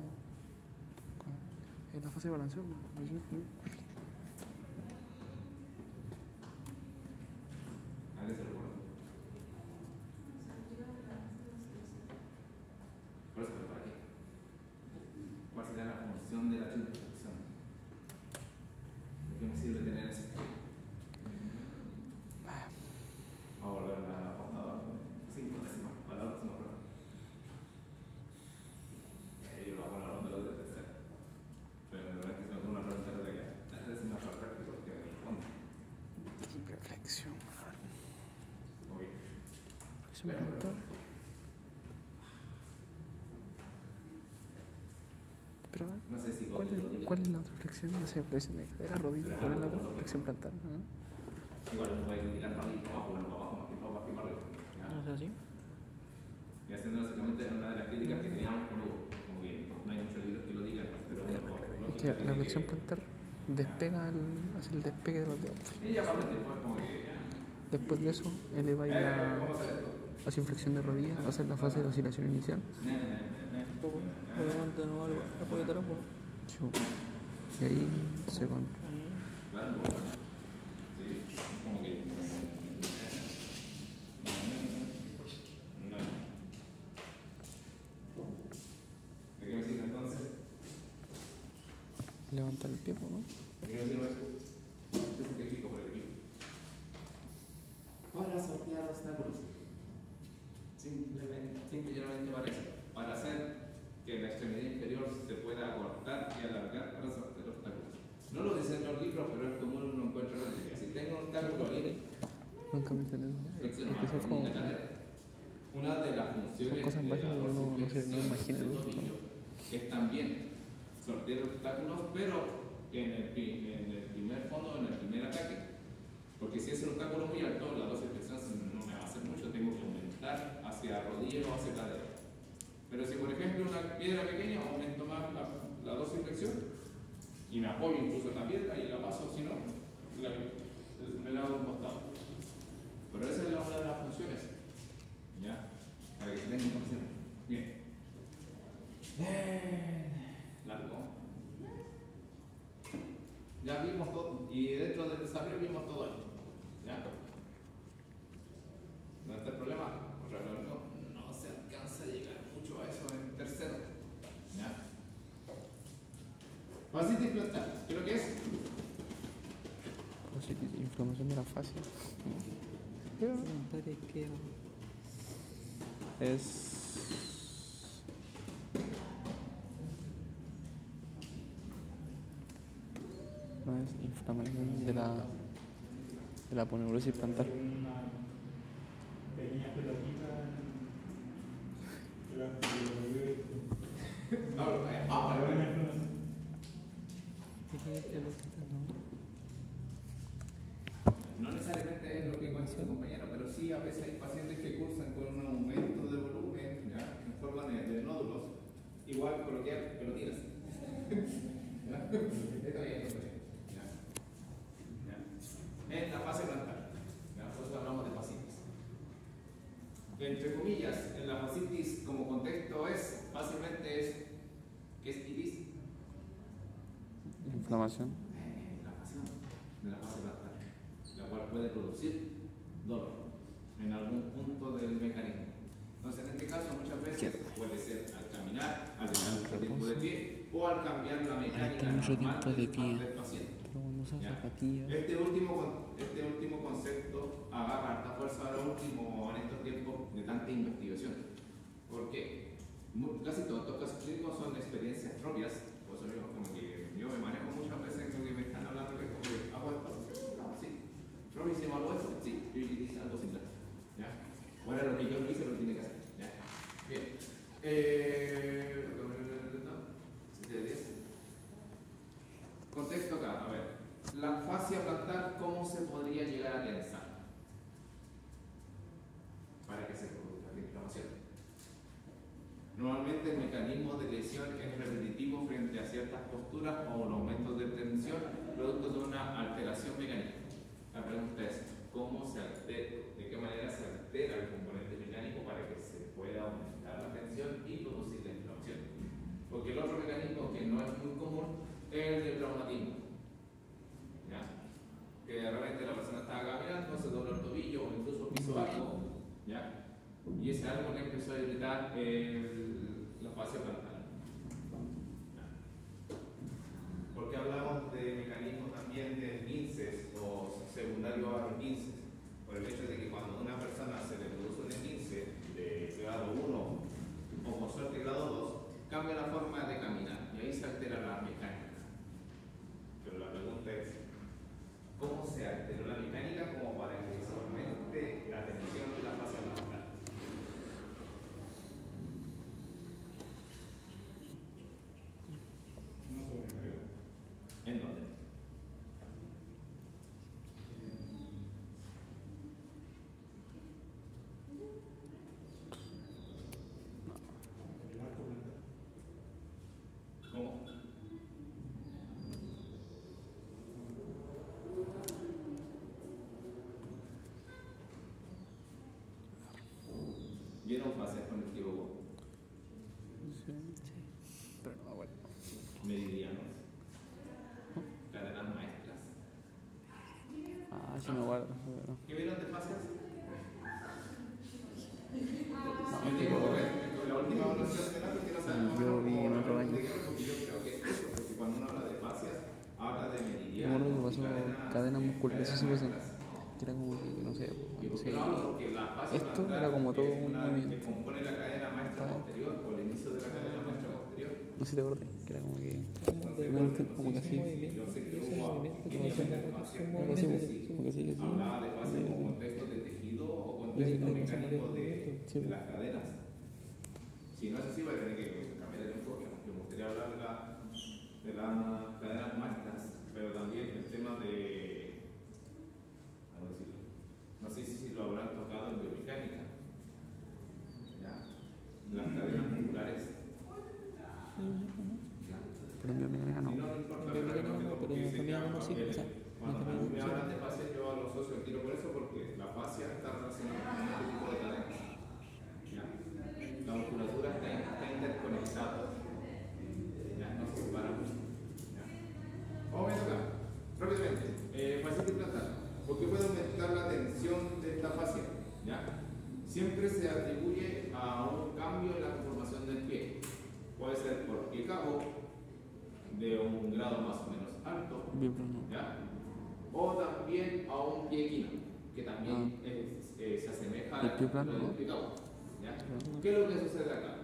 en la fase de balanceo, ¿Alguien se recuerda? Por eso, ¿para qué? ¿Cuál será la función de la triple flexión? ¿De qué me sirve tener ese? Vamos a volver a la portada. 5 décimas, para la próxima prueba. Yo lo hago en la ronda de la tercera. Pero me parece que si no tengo una pregunta de que la décima para práctico que me responde. triple flexión. Muy bien. Flexión plantar. Pero, No sé si ¿cuál es la otra flexión? No sé, flexión de cadera, rodilla, ¿cuál es la otra? Flexión plantar. ¿No? igual uno puede criticar para arriba y para abajo, bueno, para abajo más que para arriba. ¿Ya? ¿No es así? Y haciendo básicamente una de las críticas que teníamos con Hugo. Como que no hay muchos libros que lo digan, pero bueno, Es que la flexión plantar despega hace el despegue de los dedos. Y ya para después como que Después de eso, eleva hace inflexión de rodilla, hace la fase de oscilación inicial. Obviamente no algo, apoyo trapo. Y ahí se van. como que ¿de qué me sirve entonces? Levantar el pie, ¿no? ¿De qué me sirve esto? Esto es técnico por el equipo. Para sortear obstáculos. Simplemente para eso. Para hacer que la extremidad inferior se pueda acortar y alargar para sortear obstáculos. No lo dicen los libros, pero es común uno encuentra la teoría. Si tengo un obstáculo libre, Nunca me entendí. Es que son como una de las funciones cosas básicas que uno no se imagina. es también sortear obstáculos, pero en el primer fondo, en el primer ataque. Porque si es un obstáculo muy alto, la dosis de flexiones no me va a hacer mucho, tengo que aumentar hacia rodilla o hacia cadera. Pero si por ejemplo una piedra pequeña, aumento más la dosis de flexión y me apoyo incluso en la piedra y la paso, si no, me la hago a un costado. Pero esa es una de las funciones. ¿Ya? Para que se tengan información. Bien. Largo. Ya vimos todo. Y dentro del desarrollo vimos todo esto. ¿Ya? ¿No está el problema? No se alcanza a llegar mucho a eso en tercero. ¿Ya? Fascitis plantar. ¿Qué es lo que es? Inflamación de la fascia. Plantar izquierdo. Es. No es inflamación de la aponeurosis plantar. Una pequeña pelotita que la no necesariamente es lo que conoce el compañero, pero sí a veces hay pacientes que cursan con un aumento de volumen, ¿ya? En forma de nódulos, igual coloquial, pelotinas. Está bien, en la fase plantar. Por eso hablamos de fascitis. Entre comillas, en la fascitis como contexto fácilmente es ¿qué es itis? Inflamación. Inflamación de la fase plantar, la cual puede producir dolor en algún punto del mecanismo. Entonces, en este caso, muchas veces puede ser al caminar, al dejar mucho tiempo de pie o al cambiar la mecánica normal del paciente. Este último concepto agarra harta fuerza ahora último en estos tiempos de tanta investigación. ¿Por qué? Casi todos estos casos clínicos son experiencias propias, por eso mismo como que yo me manejo muchas veces con que me están hablando que como que hago esto, no, sí. Robbie se evaluó esto, sí, yo hice algo similar. ¿Ya? Ahora lo que yo no hice lo tiene que hacer. ¿Ya? Bien. Contexto acá, a ver. La fascia plantar, ¿cómo se podría llegar a tensar? Para que se produzca la inflamación. Normalmente el mecanismo de lesión es repetitivo frente a ciertas posturas o un aumento de tensión producto de una alteración mecánica. La pregunta es, ¿cómo se altera, de qué manera se altera el componente mecánico para que se pueda aumentar la tensión y producir la inflamación? Porque el otro mecanismo que no es muy común es el del traumatismo. ¿Ya? Que de repente la persona estaba caminando, se dobló el tobillo o incluso piso algo, ¿ya? Y ese algo le empezó a irritar la fascia plantar. Porque hablamos de mecanismos también de esguinces o secundario a esguinces, por el hecho de que cuando a una persona se le produce un esguince de grado 1 o con suerte grado 2, cambia la forma de caminar y ahí se altera la mecánica. Pero la pregunta es, ¿cómo se alteró la mecánica como para que se aumente la tensión de la fascia plantar? ¿Vieron fases conectivos? Sí. Pero no, bueno. Meridianos. Cadenas maestras. Ah, sí me acuerdo. ¿Qué vieron de fases? No, Yo digo, la última evaluación de datos que no sabemos. yo vi en otro año. Porque yo creo que es eso, porque cuando uno habla de fascias, habla de Me meridianos. acuerdo que pasó cadenas musculares, eso sí pasó. Que era como que, no sé, cuando se... Esto era como todo un movimiento. Que compone la cadena maestra posterior o el inicio de la cadena maestra posterior. No sé si te acuerdas, que era como que... Como que así. Yo sé que hubo Algo así, como que sí, hablaba de fase como contexto de tejido o contexto mecánico de las cadenas. Si no es así, voy a tener que cambiar el enfoque, aunque me gustaría hablar de las cadenas maestras, pero también el tema de, ¿cómo decirlo? No sé si lo habrán tocado en biomecánica. ¿Ya? Las cadenas musculares. Pero en biomecánica no. Si no, no importa, pero también uno sí, o sea, cuando a mí me hablan de fascia, yo a los socios tiro por eso, porque la fascia está relacionada con este tipo de cadenas. ¿Ya? La musculatura está interconectada. ¿Ya? No se separa mucho. ¿Ya? Vamos a ver acá, rápidamente. Fascitis plantar. ¿Por qué puede aumentar la tensión de esta fascia? ¿Ya? Siempre se atribuye a un cambio en la conformación del pie. Puede ser por pie cabo, de un grado más o menos alto, ¿ya? O también a un pie equino, que también se asemeja al pie cabo, ¿ya? ¿Qué es lo que sucede acá?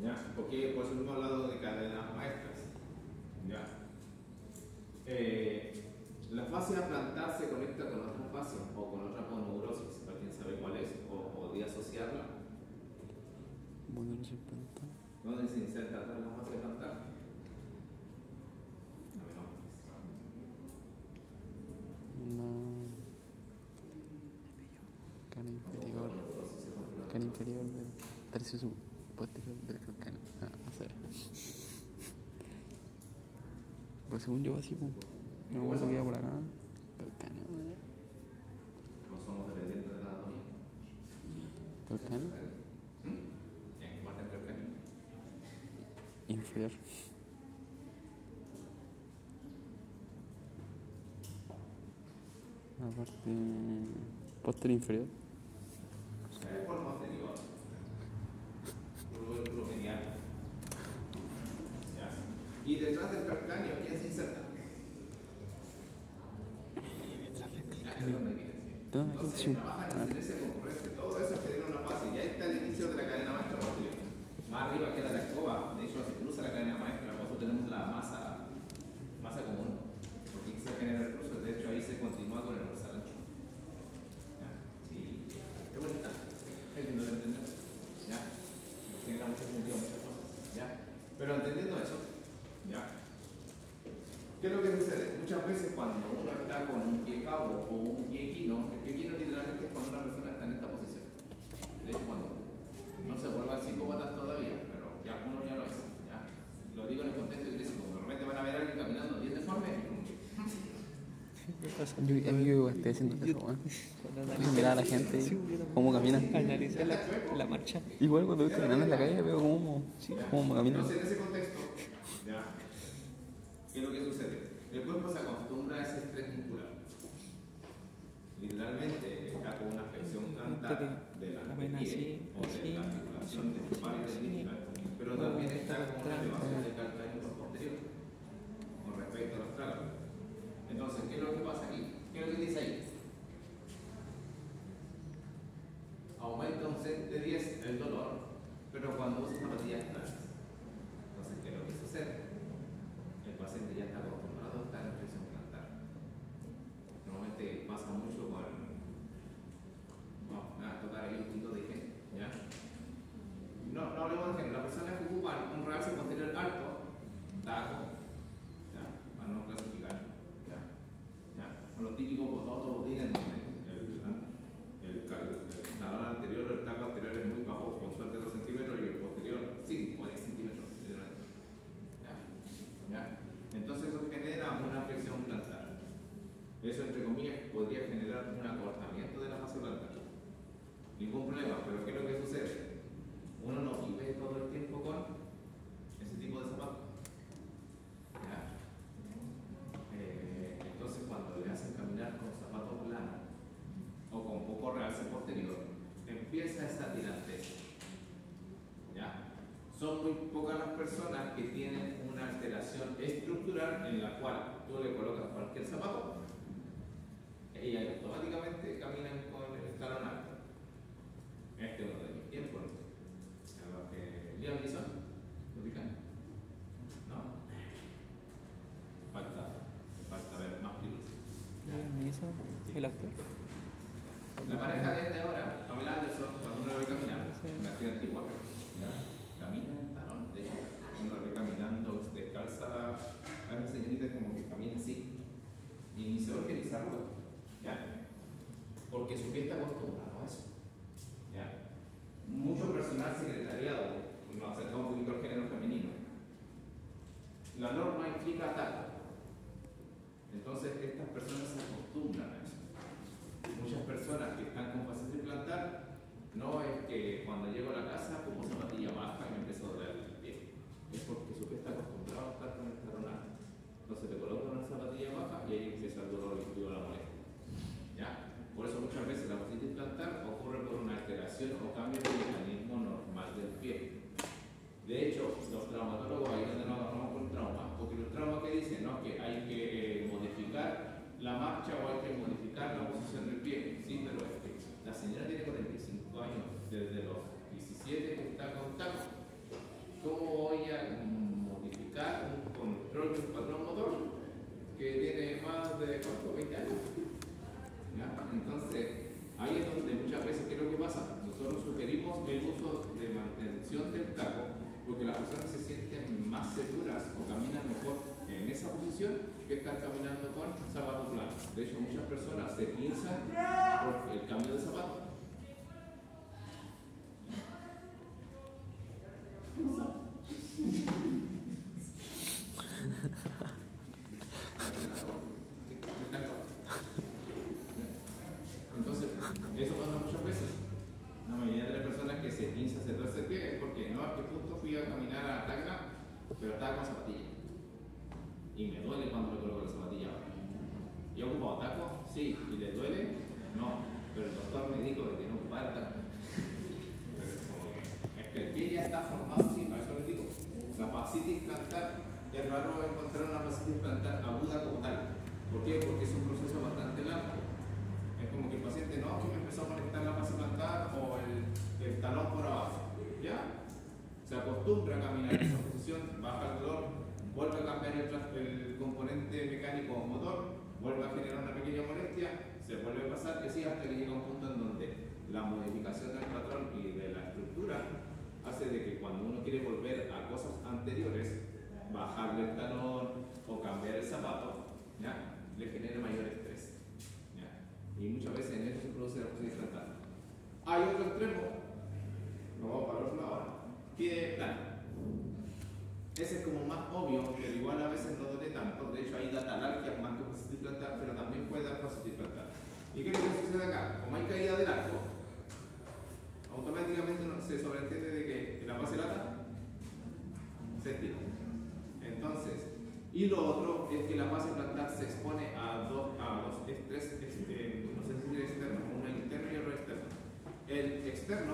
¿Ya? Porque por eso hemos hablado de cadenas maestras, ¿ya? La fascia plantar se conecta con otra fascia o con otra poneurosis, para quien sabe cuál es, o podría asociarla. Bueno, no se planta. ¿Dónde se inserta atrás la fascia plantar? Cana inferior del tercio posterior del calcáneo. O sea. Pues según yo así, pues. Me acuerdo que iba por acá. Calcáneo. No somos dependientes de la anatomía. ¿Calcáneo? ¿En qué parte del calcáneo? Inferior. La parte posterior inferior. Por lo anterior. Por lo genial. Y detrás del calcáneo, ¿quién se inserta? Entonces, trabaja en tendencia concurrente. Todo eso genera una fase. Ya está el inicio de la cadena maestra posterior. Más arriba queda la escoba. De hecho, se cruza la cadena maestra. Por eso tenemos la masa común. Porque aquí se genera el cruce. De hecho, ahí se continúa con el dorsal ancho. Sí, qué bonita. Es lindo de entender. ¿Ya? Genera mucho sentido, muchas cosas. ¿Ya? Pero entendiendo eso, ¿ya? ¿Qué es lo que sucede? Muchas veces cuando uno está con un pie cabo o un pie equino, el pie equino literalmente es cuando una persona está en esta posición. De hecho, cuando no se vuelvan psicópatas todavía, pero ya uno ya lo es. ¿Ya? Lo digo en el contexto de crisis, como de repente van a ver a alguien caminando bien deforme y como que... Yo estoy haciendo eso, mirar a la gente, cómo camina. Analizar la marcha. Igual cuando voy caminando en la calle veo cómo caminan. Entonces, en ese contexto, ¿ya? ¿Qué es lo que sucede? El cuerpo se acostumbra a ese estrés muscular. Literalmente está con una flexión plantar de la pie o de la articulación de lumbar y tendinitis, pero también está con una elevación del calcáneo posterior con respecto a los tragos. Entonces, ¿qué es lo que pasa aquí? ¿Qué es lo que dice ahí? Aumenta un set de 10 el dolor, pero cuando usa zapatillas planas. Entonces, ¿qué es lo que sucede? El paciente ya está acostumbrado a estar en flexión plantar. Normalmente pasa mucho con... Vamos a tocar ahí un punto de higiene, ¿ya? No hablemos de género. Las personas que ocupan un realce posterior alto, taco, ¿ya? Para no clasificar, ¿ya? Los típicos bototos tienen el talón anterior o el taco anterior es muy bajo, con suerte 2 centímetros, y el posterior 5 o 10 centímetros. ¿Ya? Entonces eso genera una flexión plantar. Eso, entre comillas, podría generar un acortamiento de la fascia plantar. Ningún problema, pero ¿qué es lo que sucede? Son muy pocas las personas que tienen una alteración estructural en la cual tú le colocas cualquier zapato y automáticamente caminan con el talón alto. Este es uno de mis tiempos. Liam Neeson, ¿lo ubican? ¿No? Falta ver más películas. Liam Neeson, el actor. La pareja de ahora, Pamela Anderson, cuando uno lo ve caminar, una ciudad antigua, camina en talón. De hecho, uno lo ve caminando descalza a la señorita como que camina así y ni se organizarlo, ¿ya? Porque su pie está acostumbrado a eso, ¿ya? Mucho personal secretariado, nos acercamos un poquito al género femenino. La norma implica ataque. Entonces, estas personas se acostumbran a eso. Muchas personas que están con fascitis plantar, no es que cuando llego a la casa como zapatilla baja y me empiezo a doler el pie. Es porque su pie está acostumbrado a estar con el talón alto. Entonces te colocan una zapatilla baja y ahí empieza el dolor y la molestia. ¿Ya? Por eso muchas veces la fascitis plantar ocurre por una alteración o cambio del mecanismo normal del pie. De hecho, los traumatólogos ahí donde nos agarramos con trauma, porque los traumas que dicen, ¿no?, que hay que modificar la marcha o hay que modificar la posición del pie. Sí, pero es que la señora tiene 45 años, desde los 17 que está con taco. ¿Cómo voy a modificar un control de un patrón motor que tiene más de 20 años? ¿Ya? Entonces, ahí es donde muchas veces, ¿qué es lo que pasa? Nosotros sugerimos el uso de mantención del taco porque las personas se sienten más seguras o caminan mejor en esa posición que estar caminando con zapatos planos. De hecho, muchas personas se piensan por el cambio de zapato. Entonces, eso pasa muchas veces. La mayoría de las personas que se pinza, se tuerce el pie es porque no, a qué punto fui a caminar a Tacna, pero estaba con zapatilla. Y me duele cuando me coloco la zapatilla. ¿Yo ocupo taco? Sí. ¿Y le duele? No. Pero el doctor me dijo que no ocupara taco. Es que el pie ya está formado así, para eso les digo. La fascitis plantar, es raro encontrar una fascitis plantar aguda como tal. ¿Por qué? Porque es un proceso bastante largo. Es como que el paciente no, que me empezó a molestar la fascia plantar o el talón por abajo. ¿Ya? Se acostumbra a caminar en esa posición, baja el dolor, vuelve a cambiar el componente mecánico o motor, vuelve a generar una pequeña molestia, se vuelve a pasar y así hasta que llega un punto en donde la modificación del patrón y de la estructura hace de que cuando uno quiere volver a cosas anteriores, bajarle el talón o cambiar el zapato, ¿ya?, le genera mayor estrés. ¿Ya? Y muchas veces en esto se produce la fascitis plantar. Hay otro extremo, lo vamos para el otro lado ahora, pie plano. Ese es como más obvio, pero igual a veces no duele tanto. De hecho, hay talargia más que fascitis plantar, pero también puede dar fascitis plantar. ¿Y qué es lo que sucede acá? Como hay caída del arco, automáticamente se sobreentiende de que la base lata se estira. Entonces, y lo otro es que la base plantar se expone a dos estrés, no sé si es externo, uno interno y otro externo. El externo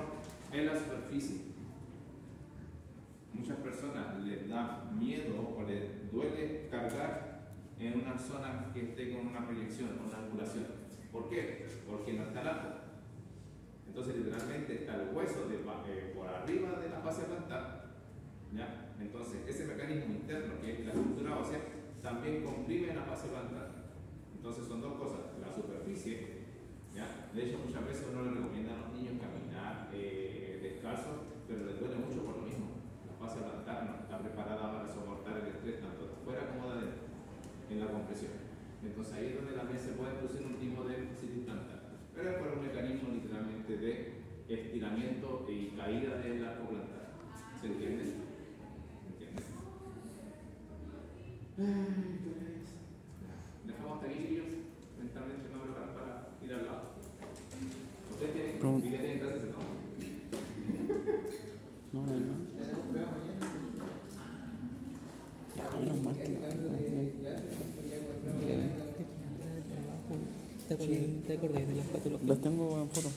es la superficie. Muchas personas les da miedo o les duele cargar en una zona que esté con una proyección, una angulación. ¿Por qué? Porque no está largo. Entonces, literalmente está el hueso por arriba de la fascia plantar. ¿Ya? Entonces, ese mecanismo interno, que es la estructura ósea, también comprime la fascia plantar. Entonces, son dos cosas. La superficie, ¿ya? De hecho, muchas veces uno le recomienda a los niños caminar descalzos, pero les duele mucho por lo mismo. La fascia plantar no está preparada para soportar el estrés tanto de afuera como de adentro, en la compresión. Entonces, ahí es donde también se puede producir un tipo de fascitis plantar. Pero es por un mecanismo literalmente de estiramiento y caída del arco plantar. ¿Se entiende? Dejamos hasta aquí, chicos. Mentalmente me preparan para ir al lado. ¿Ustedes tienen clases de todo? No. Menos mal que ¿Te acordás de las patologías? Las tengo en foto.